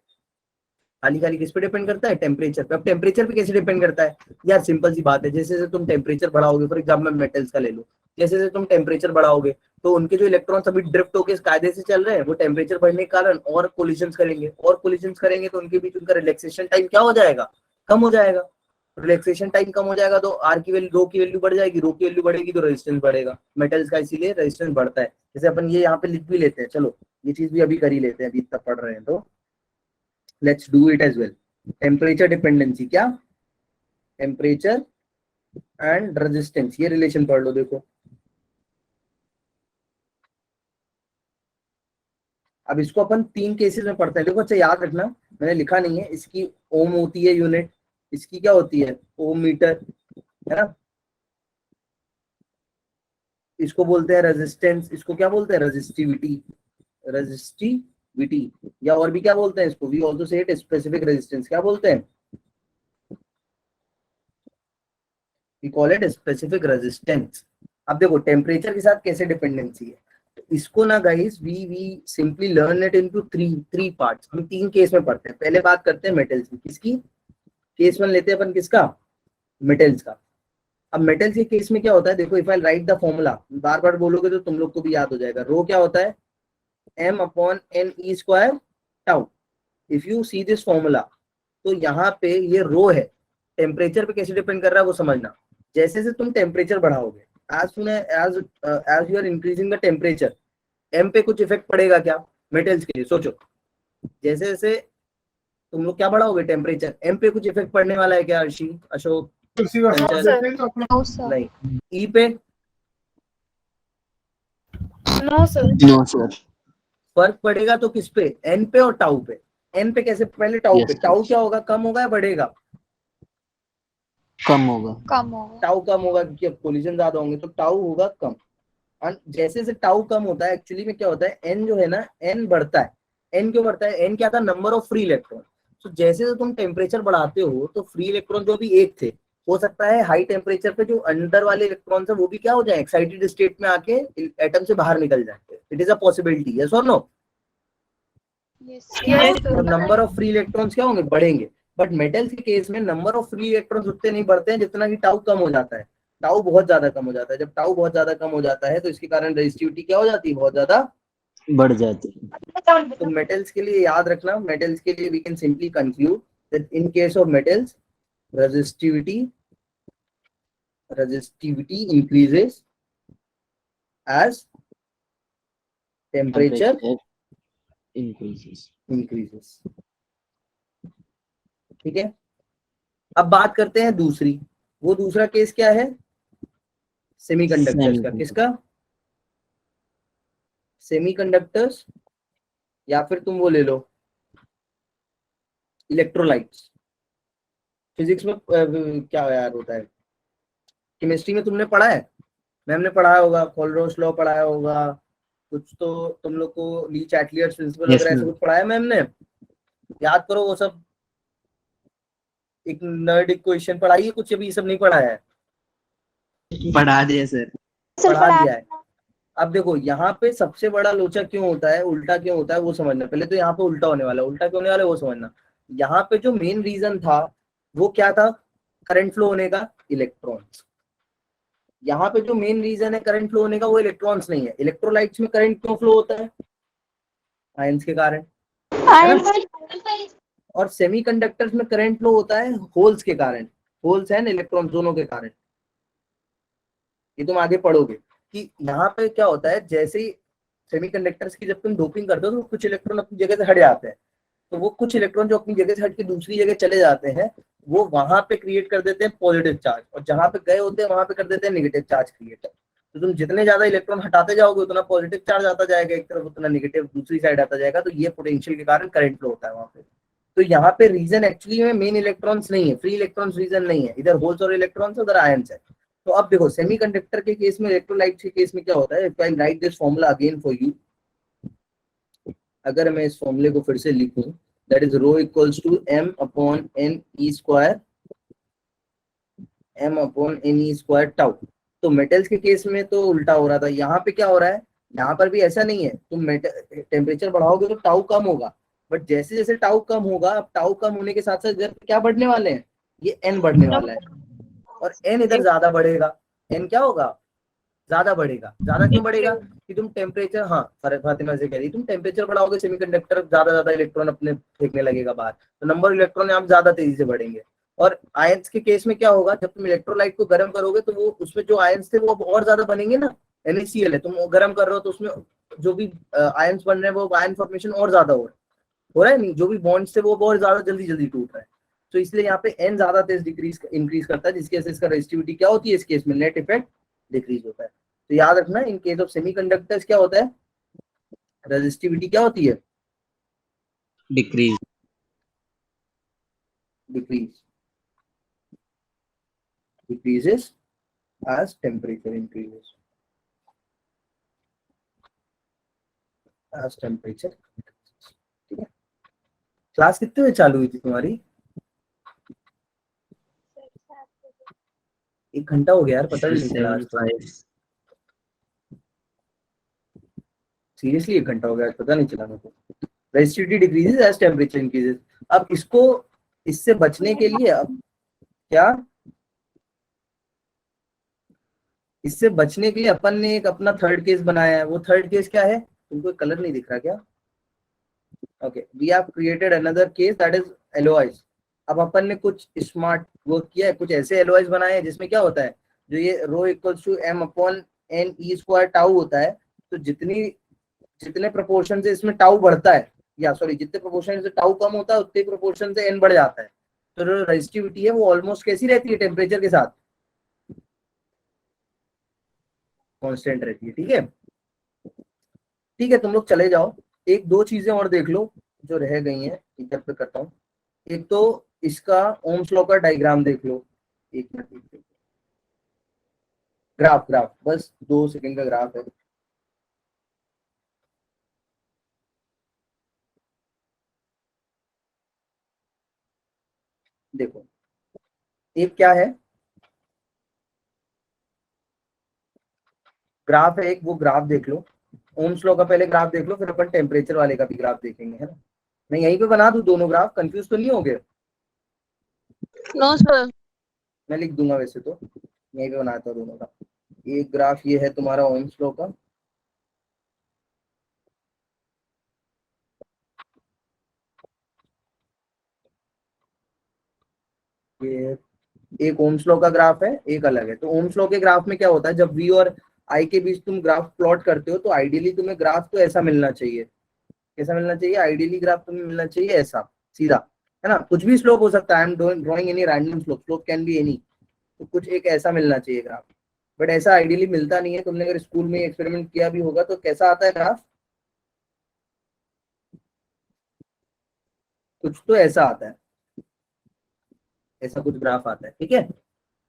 खाली खाली किस पे डिपेंड करता है? टेम्परेचर पे। अब टेम्परेचर पे कैसे डिपेंड करता है यार? सिंपल सी बात है, जैसे जैसे तुम टेम्परेचर बढ़ाओगे, फॉर एग्जाम्पल मेटल्स का ले लो, जैसे जैसे तुम टेम्परेचर बढ़ाओगे तो उनके जो इलेक्ट्रॉन्स अभी ड्रिफ्ट होकर इस कायदे से चल रहे हैं, वो टेम्परेचर बढ़ने के कारण और कोलिजन्स करेंगे, और कोलिजन्स करेंगे तो उनके बीच उनका रिलैक्सेशन टाइम क्या हो जाएगा? कम हो जाएगा। रिलैक्सेशन टाइम कम हो जाएगा तो आर की वैल्यू, रो की वैल्यू बढ़ जाएगी, रो की वैल्यू बढ़ेगी तो रेजिस्टेंस बढ़ेगा मेटल्स का, इसीलिए रेजिस्टेंस बढ़ता है। जैसे अपन ये यहाँ पे लिख भी लेते हैं, चलो ये चीज भी अभी कर ही लेते हैं, अभी इतना पढ़ रहे हैं तो let's do it as well. Temperature dependency, क्या? टेम्परेचर एंड रेजिस्टेंस, ये रिलेशन पढ़ लो। देखो अब इसको अपन तीन केसेस में पढ़ते हैं। देखो अच्छा याद रखना, मैंने लिखा नहीं है, इसकी ओम होती है यूनिट, इसकी क्या होती है? ओम मीटर, है ना? इसको बोलते हैं रेजिस्टेंस, इसको क्या बोलते हैं? रेजिस्टिविटी, रेजिस्टिविटी, या और भी क्या बोलते हैं इसको? We also say it specific resistance, क्या बोलते हैं? We call it specific resistance. अब देखो टेम्परेचर के साथ कैसे डिपेंडेंसी है, तो इसको ना guys we simply learn it into three parts. हम तीन केस में पढ़ते हैं। पहले बात करते हैं मेटल्स की। किसकी? केस वन लेते हैं अपन, किसका? मेटल्स का। अब मेटल्स के केस में क्या होता है, देखो if I write the formula, बार बार बोलोगे तो तुम लोग को भी याद हो जाएगा। रो क्या होता है? m upon n e square tau. If you see this formula, तो यहाँ पे ये रो है, टेम्परेचर पे कैसे डिपेंड कर रहा है वो समझना। जैसे जैसे तुम temperature बढ़ाओगे, as you are increasing the temperature, m पे कुछ इफेक्ट पड़ेगा क्या मेटल्स के लिए? सोचो, जैसे जैसे तुम लोग क्या बढ़ाओगे टेम्परेचर, m पे कुछ इफेक्ट पड़ने वाला है क्या? अर्शी, अशोक, कंचन? No, sir. नहीं। ई पे नो सर। No, sir. फर्क पड़ेगा तो किस पे? एन पे और टाउ पे। एन पे कैसे? पहले टाउ Yes, पे। sir. टाउ क्या होगा? कम होगा या बढ़ेगा? कम होगा। कम होगा। टाउ कम होगा क्योंकि अब कोलिजन ज्यादा होंगे, तो टाउ होगा कम। और जैसे जैसे टाउ कम होता है, एक्चुअली में क्या होता है, एन जो है ना, एन बढ़ता है। एन क्यों बढ़ता है? एन क्या था? Number of free electron. तो जैसे जैसे तुम टेम्परेचर बढ़ाते हो तो फ्री इलेक्ट्रॉन जो भी एक थे, हो सकता है हाई टेम्परेचर पे जो अंदर वाले इलेक्ट्रॉन है वो भी क्या हो जाए? एक्साइटेड स्टेट में आके एटम से बाहर निकल जाए। It is a possibility, yes और नो? Yes, तो नंबर ऑफ फ्री इलेक्ट्रॉन्स क्या होंगे? बढ़ेंगे। बट मेटल्स के केस में नंबर ऑफ फ्री इलेक्ट्रॉन्स उतने नहीं बढ़ते हैं जितना कि टाउ कम हो जाता है। टाउ बहुत ज्यादा कम हो जाता है। जब टाउ बहुत ज्यादा कम हो जाता है तो इसके कारण रेजिस्टिविटी क्या हो जाती है? बहुत ज्यादा बढ़ जाती है। तो मेटल्स के लिए याद रखना, मेटल्स के लिए we can simply conclude that in case of metals resistivity increases as temperature increases। ठीक है, अब बात करते हैं दूसरी। वो दूसरा केस क्या है? सेमीकंडक्टर्स का। किसका? सेमीकंडक्टर्स, या फिर तुम वो ले लो इलेक्ट्रोलाइट्स। फिजिक्स में क्या यार होता है, केमिस्ट्री में तुमने पढ़ा है, मैम ने पढ़ाया होगा, कोलरोस लॉ पढ़ाया होगा, कुछ तो तुम लोग को ली चैटलियर्स प्रिंसिपल वगैरह ऐसा कुछ पढ़ाया मैम ने? याद करो वो सब। एक नर्ड इक्वेशन पढ़ाई है कुछ? अभी ये सब नहीं पढ़ाया है? पढ़ा दिया सर। पढ़ा दिया है। अब देखो यहाँ पे सबसे बड़ा लोचा क्यों होता है, उल्टा क्यों होता है वो समझना। पहले तो यहाँ पे उल्टा होने वाला है, उल्टा क्यों होने वाला है वो समझना। यहाँ पे जो मेन रीजन था वो क्या था? करंट फ्लो होने का, इलेक्ट्रॉन्स। यहाँ पे जो मेन रीजन है करंट फ्लो होने का वो इलेक्ट्रॉन्स नहीं है। इलेक्ट्रोलाइट्स में करंट क्यों फ्लो होता है? आयंस के कारण, है ना? और सेमीकंडक्टर्स में करंट फ्लो होता है होल्स के कारण। होल्स एंड इलेक्ट्रॉन दोनों के कारण। ये तुम आगे पढ़ोगे कि यहाँ पे क्या होता है, जैसे ही सेमीकंडक्टर्स की जब तुम डोपिंग करते हो तो कुछ इलेक्ट्रॉन अपनी जगह से हट जाते हैं, तो वो कुछ इलेक्ट्रॉन जो अपनी जगह से हट के दूसरी जगह चले जाते हैं वो वहां पे क्रिएट कर देते हैं पॉजिटिव चार्ज, और जहां पे गए होते हैं वहां पे कर देते हैं नेगेटिव चार्ज क्रिएट। तो तुम जितने ज्यादा इलेक्ट्रॉन हटाते जाओगे उतना पॉजिटिव चार्ज आता जाएगा एक तरफ, उतना नेगेटिव दूसरी साइड आता जाएगा। तो ये पोटेंशियल के कारण करंट फ्लो होता है वहां पे। तो यहाँ पे रीजन एक्चुअली में मेन इलेक्ट्रॉन्स नहीं है, फ्री इलेक्ट्रॉन्स रीजन नहीं है, इधर होल्स और इलेक्ट्रॉन्स उधर आयंस है। तो अब देखो सेमीकंडक्टर के केस में, इलेक्ट्रोलाइट के केस में क्या होता है, if I write this formula again for you, अगर मैं इस फॉर्मूले को फिर से लिखूं, that is rho equals to m upon n e square, m upon n e square tau. तो मेटल्स के केस में तो उल्टा हो रहा था, यहाँ पे क्या हो रहा है, यहाँ पर भी ऐसा नहीं है, तुम टेम्परेचर बढ़ाओगे तो टाउ कम होगा, बट जैसे जैसे टाउ कम होगा, अब टाउ कम होने के साथ साथ इधर क्या बढ़ने वाले हैं, ये n बढ़ने वाला है, और n इधर ज्यादा बढ़ेगा, n क्या होगा, ज्यादा बढ़ेगा। ज्यादा क्यों बढ़ेगा कि तुम टेम्परेचर, हाँ फातिमा से कह रही, तुम टेम्परेचर बढ़ाओगे सेमीकंडक्टर ज्यादा इलेक्ट्रॉन अपने फेंकने लगेगा बाहर, तो नंबर इलेक्ट्रॉन यहाँ ज्यादा तेजी से बढ़ेंगे। और आयंस के केस में क्या होगा, जब तुम इलेक्ट्रोलाइट को गर्म करोगे तो वो उसमें जो आयंस थे वो अब और ज्यादा बनेंगे ना, NaCl है, तुम गर्म कर रहे हो तो उसमें जो भी आयंस बन रहे हैं वो आयन फॉर्मेशन और ज्यादा हो रहा है, नहीं जो भी बॉन्ड्स थे वो बहुत ज्यादा जल्दी टूट रहा है। तो इसलिए यहाँ पे n ज्यादा तेज इंक्रीज करता है, जिसकी वजह से इसका रेजिस्टिविटी क्या होती है, इस केस में नेट इफेक्ट डिक्रीज होता है। तो याद रखना इन केस ऑफ सेमीकंडक्टर्स क्या होता है, रेजिस्टिविटी क्या होती है, decrease. decreases as temperature increases, as temperature increases। ठीक है, क्लास कितने बजे चालू हुई थी तुम्हारी, 1 घंटा हो गया यार, पता भी नहीं चला आज तो। सीरियसली 1 घंटा हो गया, पता नहीं चला मेरे को। Resistivity decreases as temperature increases. अब इसको, इससे बचने के लिए अब क्या, इससे बचने के लिए अपन ने एक अपना थर्ड केस बनाया है। वो थर्ड केस क्या है, तुमको कलर नहीं दिख रहा क्या, okay, we have created another case that is alloys. अब अपन ने कुछ स्मार्ट वर्क किया है, कुछ ऐसे एलोइज बनाए हैं जिसमें क्या होता है, जो ये rho equals to m upon n e square tau होता है, तो जितने प्रोपोर्शन से इसमें टाउ बढ़ता है, या सॉरी जितने प्रोपोर्शन से टाउ कम होता है उतने प्रोपोर्शन से n बढ़ जाता है। तो जो रेजिस्टिविटी है वो ऑलमोस्ट कैसी रहती है, टेम्परेचर के साथ कांस्टेंट रहती है। ठीक है, तुम लोग चले जाओ, एक दो चीजें और देख लो जो रह गई हैं, इधर पे करता हूँ। एक तो इसका ओम्स लॉ का डायग्राम देख लो, एक मिनट, ग्राफ बस 2 सेकंड का ग्राफ है। देखो एक क्या है, ग्राफ है एक, वो ग्राफ देख लो, ओम्स लॉ का पहले ग्राफ देख लो, फिर अपन टेम्परेचर वाले का भी ग्राफ देखेंगे, है ना। मैं यहीं पे बना दूं दोनों ग्राफ, कंफ्यूज तो नहीं हो गए? No sir. मैं लिख दूंगा वैसे तो, यहीं पे बनाता हूँ दोनों का। एक ग्राफ ये है तुम्हारा ओम्स लॉ का, ये एक ओम्स लॉ का ग्राफ है, एक अलग है। तो ओम्स लॉ के ग्राफ में क्या होता है, जब v और i के बीच तुम ग्राफ प्लॉट करते हो तो आइडियली तुम्हें ग्राफ तो ऐसा मिलना चाहिए, कैसा मिलना चाहिए, आइडियली ग्राफ तुम्हें मिलना चाहिए ऐसा सीधा, है ना। कुछ भी स्लोप हो सकता है, I am drawing any random slope can be any, तो कुछ एक ऐसा मिलना चाहिए ग्राफ, बट ऐसा आइडियली मिलता नहीं है। तुमने अगर स्कूल में एक्सपेरिमेंट किया भी होगा तो कैसा आता है ग्राफ, कुछ तो ऐसा आता है, ऐसा कुछ ग्राफ आता है। ठीक है,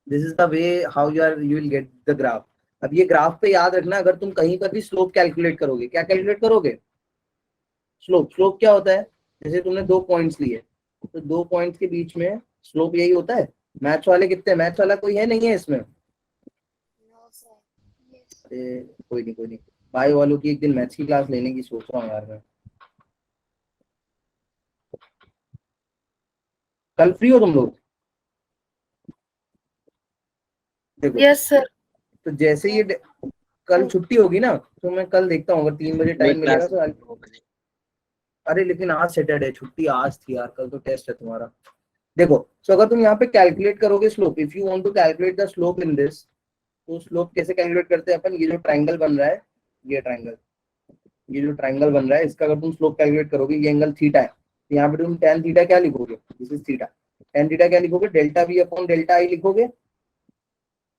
this is the way how you will get the graph. अब ये ग्राफ पे याद रखना, अगर तुम कहीं पर भी स्लोप कैलकुलेट करोगे, क्या कैलकुलेट करोगे, स्लोप क्या होता है, जैसे तुमने 2 पॉइंट्स लिए तो 2 पॉइंट्स के बीच में स्लोप यही होता है। मैथ्स वाले कितने, मैथ्स वाला कोई है नहीं है इसमें, अरे कोई नहीं, भाई वालों की एक दिन मैथ्स की क्लास लेने की सोच रहा हूँ यार मैं, कल फ्री हो तुम लोग? देखो यस सर। तो जैसे ये कल छुट्टी होगी ना, तो मैं कल देखता हूँ अगर 3 बजे टाइम मिलेगा तो। अरे लेकिन आज सैटरडे, छुट्टी आज थी यार, कल तो टेस्ट है तुम्हारा। देखो सो अगर तुम यहाँ पे कैलकुलेट करोगे slope, if you want to calculate the slope in this, तो स्लोप कैसे कैलकुलेट करते हैं अपन, ये जो ट्राइंगल बन रहा है, ये जो ट्राइंगल बन रहा है, इसका अगर तुम स्लोप कैलकुलेट करोगे, ये एंगल थीटा है, तो यहाँ पे तुम tan थीटा क्या लिखोगे, this is theta, tan theta क्या लिखोगे, delta v upon delta i लिखोगे,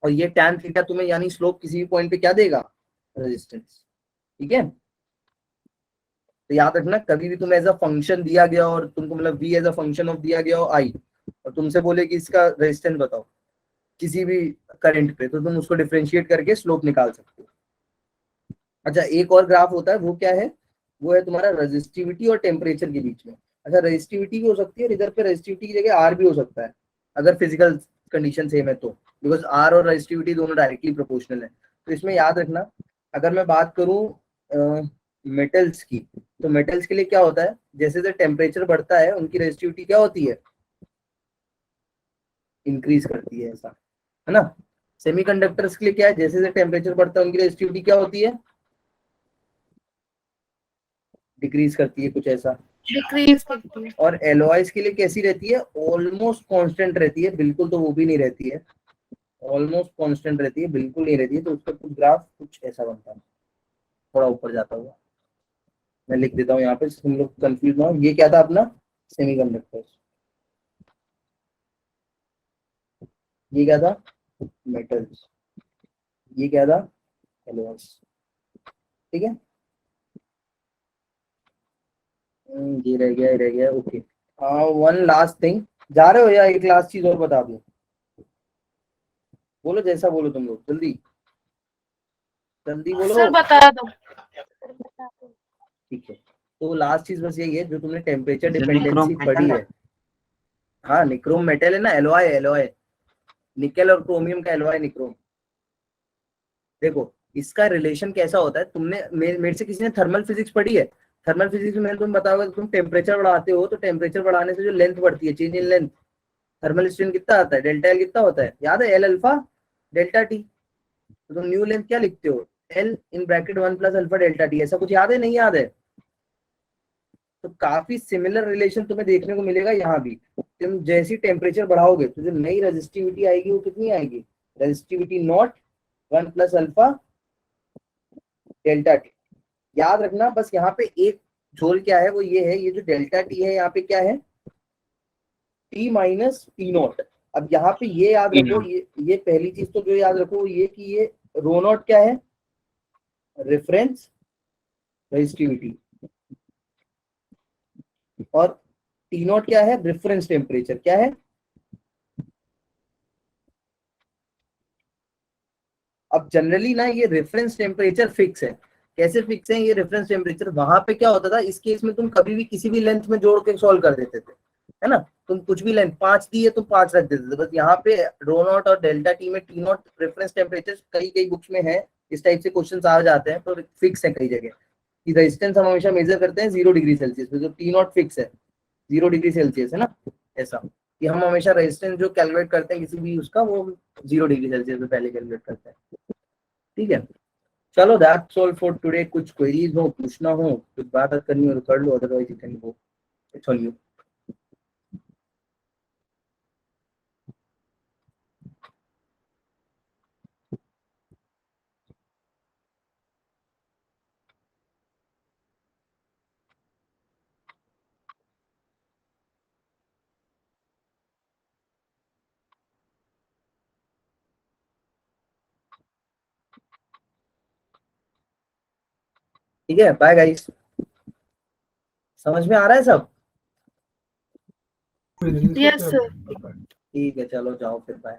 और ये tan थीटा तुम्हें यानी स्लोप किसी भी पॉइंट पे क्या देगा, रेजिस्टेंस। ठीक है, तो याद रखना कभी भी तुम्हें एज अ फंक्शन दिया गया और तुमको मतलब v as a function of दिया गया हो i, और तुमसे बोले कि इसका रेजिस्टेंस बताओ किसी भी करंट पे, तो तुम उसको डिफरेंशिएट करके स्लोप निकाल सकते हो। अच्छा, एक और ग्राफ होता है, वो क्या है, वो है तुम्हारा रेजिस्टिविटी और टेम्परेचर के बीच में। अच्छा, रेजिस्टिविटी भी हो सकती है, इधर पे रेजिस्टिविटी की जगह आर भी हो सकता है अगर फिजिकल कंडीशन सेम है तो, बिकॉज आर और रेजिस्टिविटी दोनों डायरेक्टली प्रोपोर्शनल है। तो इसमें याद रखना, अगर मैं बात करूं मेटल्स की, तो मेटल्स के लिए क्या होता है, जैसे जैसे टेम्परेचर बढ़ता है उनकी रेजिस्टिविटी क्या होती है, इंक्रीज करती है, ऐसा है ना। सेमीकंडक्टर्स के लिए क्या है, जैसे जैसे टेम्परेचर बढ़ता है उनकी रेजिस्टिविटी क्या होती है, डिक्रीज करती है, कुछ ऐसा। डिक्रीज करती है। और एलॉयज के लिए कैसी रहती है, ऑलमोस्ट कांस्टेंट रहती है, बिल्कुल तो वो भी नहीं रहती है, ऑलमोस्ट कांस्टेंट रहती है, बिल्कुल नहीं रहती है। तो उसका कुछ ग्राफ कुछ ऐसा बनता है, थोड़ा ऊपर जाता हुआ, मैं लिख देता हूँ यहाँ पे तुम लोग कंफ्यूज ना हो। ये क्या था अपना, सेमीकंडक्टर्स, ये क्या था, मेटल्स, ये क्या था, एलॉयज। ठीक है, ये रह गया, ये रह गया, ओके। वन लास्ट थिंग, जा रहे हो या एक लास्ट चीज और बता दूं, बोलो जैसा बोलो तुम लोग, जल्दी जल्दी बोलो। सर बता दो। ठीक है, तो लास्ट चीज बस यही है, जो तुमने टेम्परेचर जो डिपेंडेंसी निक्रोम पढ़ी मेटल है। हाँ, निक्रोम मेटल है ना, एलॉय एलॉय, निकेल और क्रोमियम का एलॉय निक्रोम। देखो इसका रिलेशन कैसा होता है, तुमने मेरे से किसी ने थर्मल फिजिक्स पढ़ी है, थर्मल फिजिक्स में मैंने तुम बताओगे, तुम टेम्परेचर बढ़ाते हो तो टेम्परेचर बढ़ाने से जो लेंथ बढ़ती है, change in length, thermal strain कितना आता है, डेल्टा एल कितना होता है, याद है, एल अल्फा डेल्टा टी। तो तुम न्यू लेंथ क्या लिखते हो, L in bracket 1 plus alpha delta T, ऐसा कुछ याद है, नहीं याद है। तो काफी सिमिलर रिलेशन तुम्हें देखने को मिलेगा यहाँ भी। तुम जैसी टेम्परेचर बढ़ाओगे तो जो नई रेजिस्टिविटी आएगी वो कितनी आएगी, resistivity not 1 plus alpha delta T. याद रखना बस यहाँ पे एक झोल क्या है, वो ये है, ये जो डेल्टा टी है यहाँ पे क्या है, टी माइनस टी नॉट। अब यहाँ पे ये याद टी रखो, नॉट। ये पहली चीज तो जो याद रखो वो ये कि ये रो नॉट क्या है, रेफरेंस रेजिस्टिविटी, और टी नॉट क्या है, रेफरेंस टेम्परेचर क्या है। अब जनरली ना ये रेफरेंस टेम्परेचर फिक्स है, कैसे फिक्स है ये रेफरेंस टेम्परेचर, वहां पे क्या होता था, इस केस में तुम कभी भी किसी भी लेंथ में जोड़ के सॉल्व कर देते थे, है ना, तुम कुछ भी लेंथ 5 दी है तो 5 रख देते थे। बस यहाँ पे रो नॉट और डेल्टा टी में टी नॉट रेफरेंस टेम्परेचर कई कई बुक्स में है, इस टाइप से क्वेश्चन आ जाते हैं, तो फिक्स है कई जगह कि रेजिस्टेंस हम हमेशा मेजर करते हैं 0 डिग्री सेल्सियस पे, तो टी नॉट फिक्स है 0 डिग्री सेल्सियस, है ना, ऐसा कि हम हमेशा रेजिस्टेंस जो कैलकुलेट करते हैं किसी भी उसका, वो 0 डिग्री सेल्सियस पे पहले कैलकुलेट करते हैं। ठीक है, चलो दैट्स ऑल फॉर टुडे। कुछ क्वेरीज हो, पूछना हो, कुछ बात करनी हो तो कर लो, otherwise you can go, it's on you. ठीक है, बाय गाइस, समझ में आ रहा है सब। Yes sir. ठीक है, चलो जाओ फिर, बाय।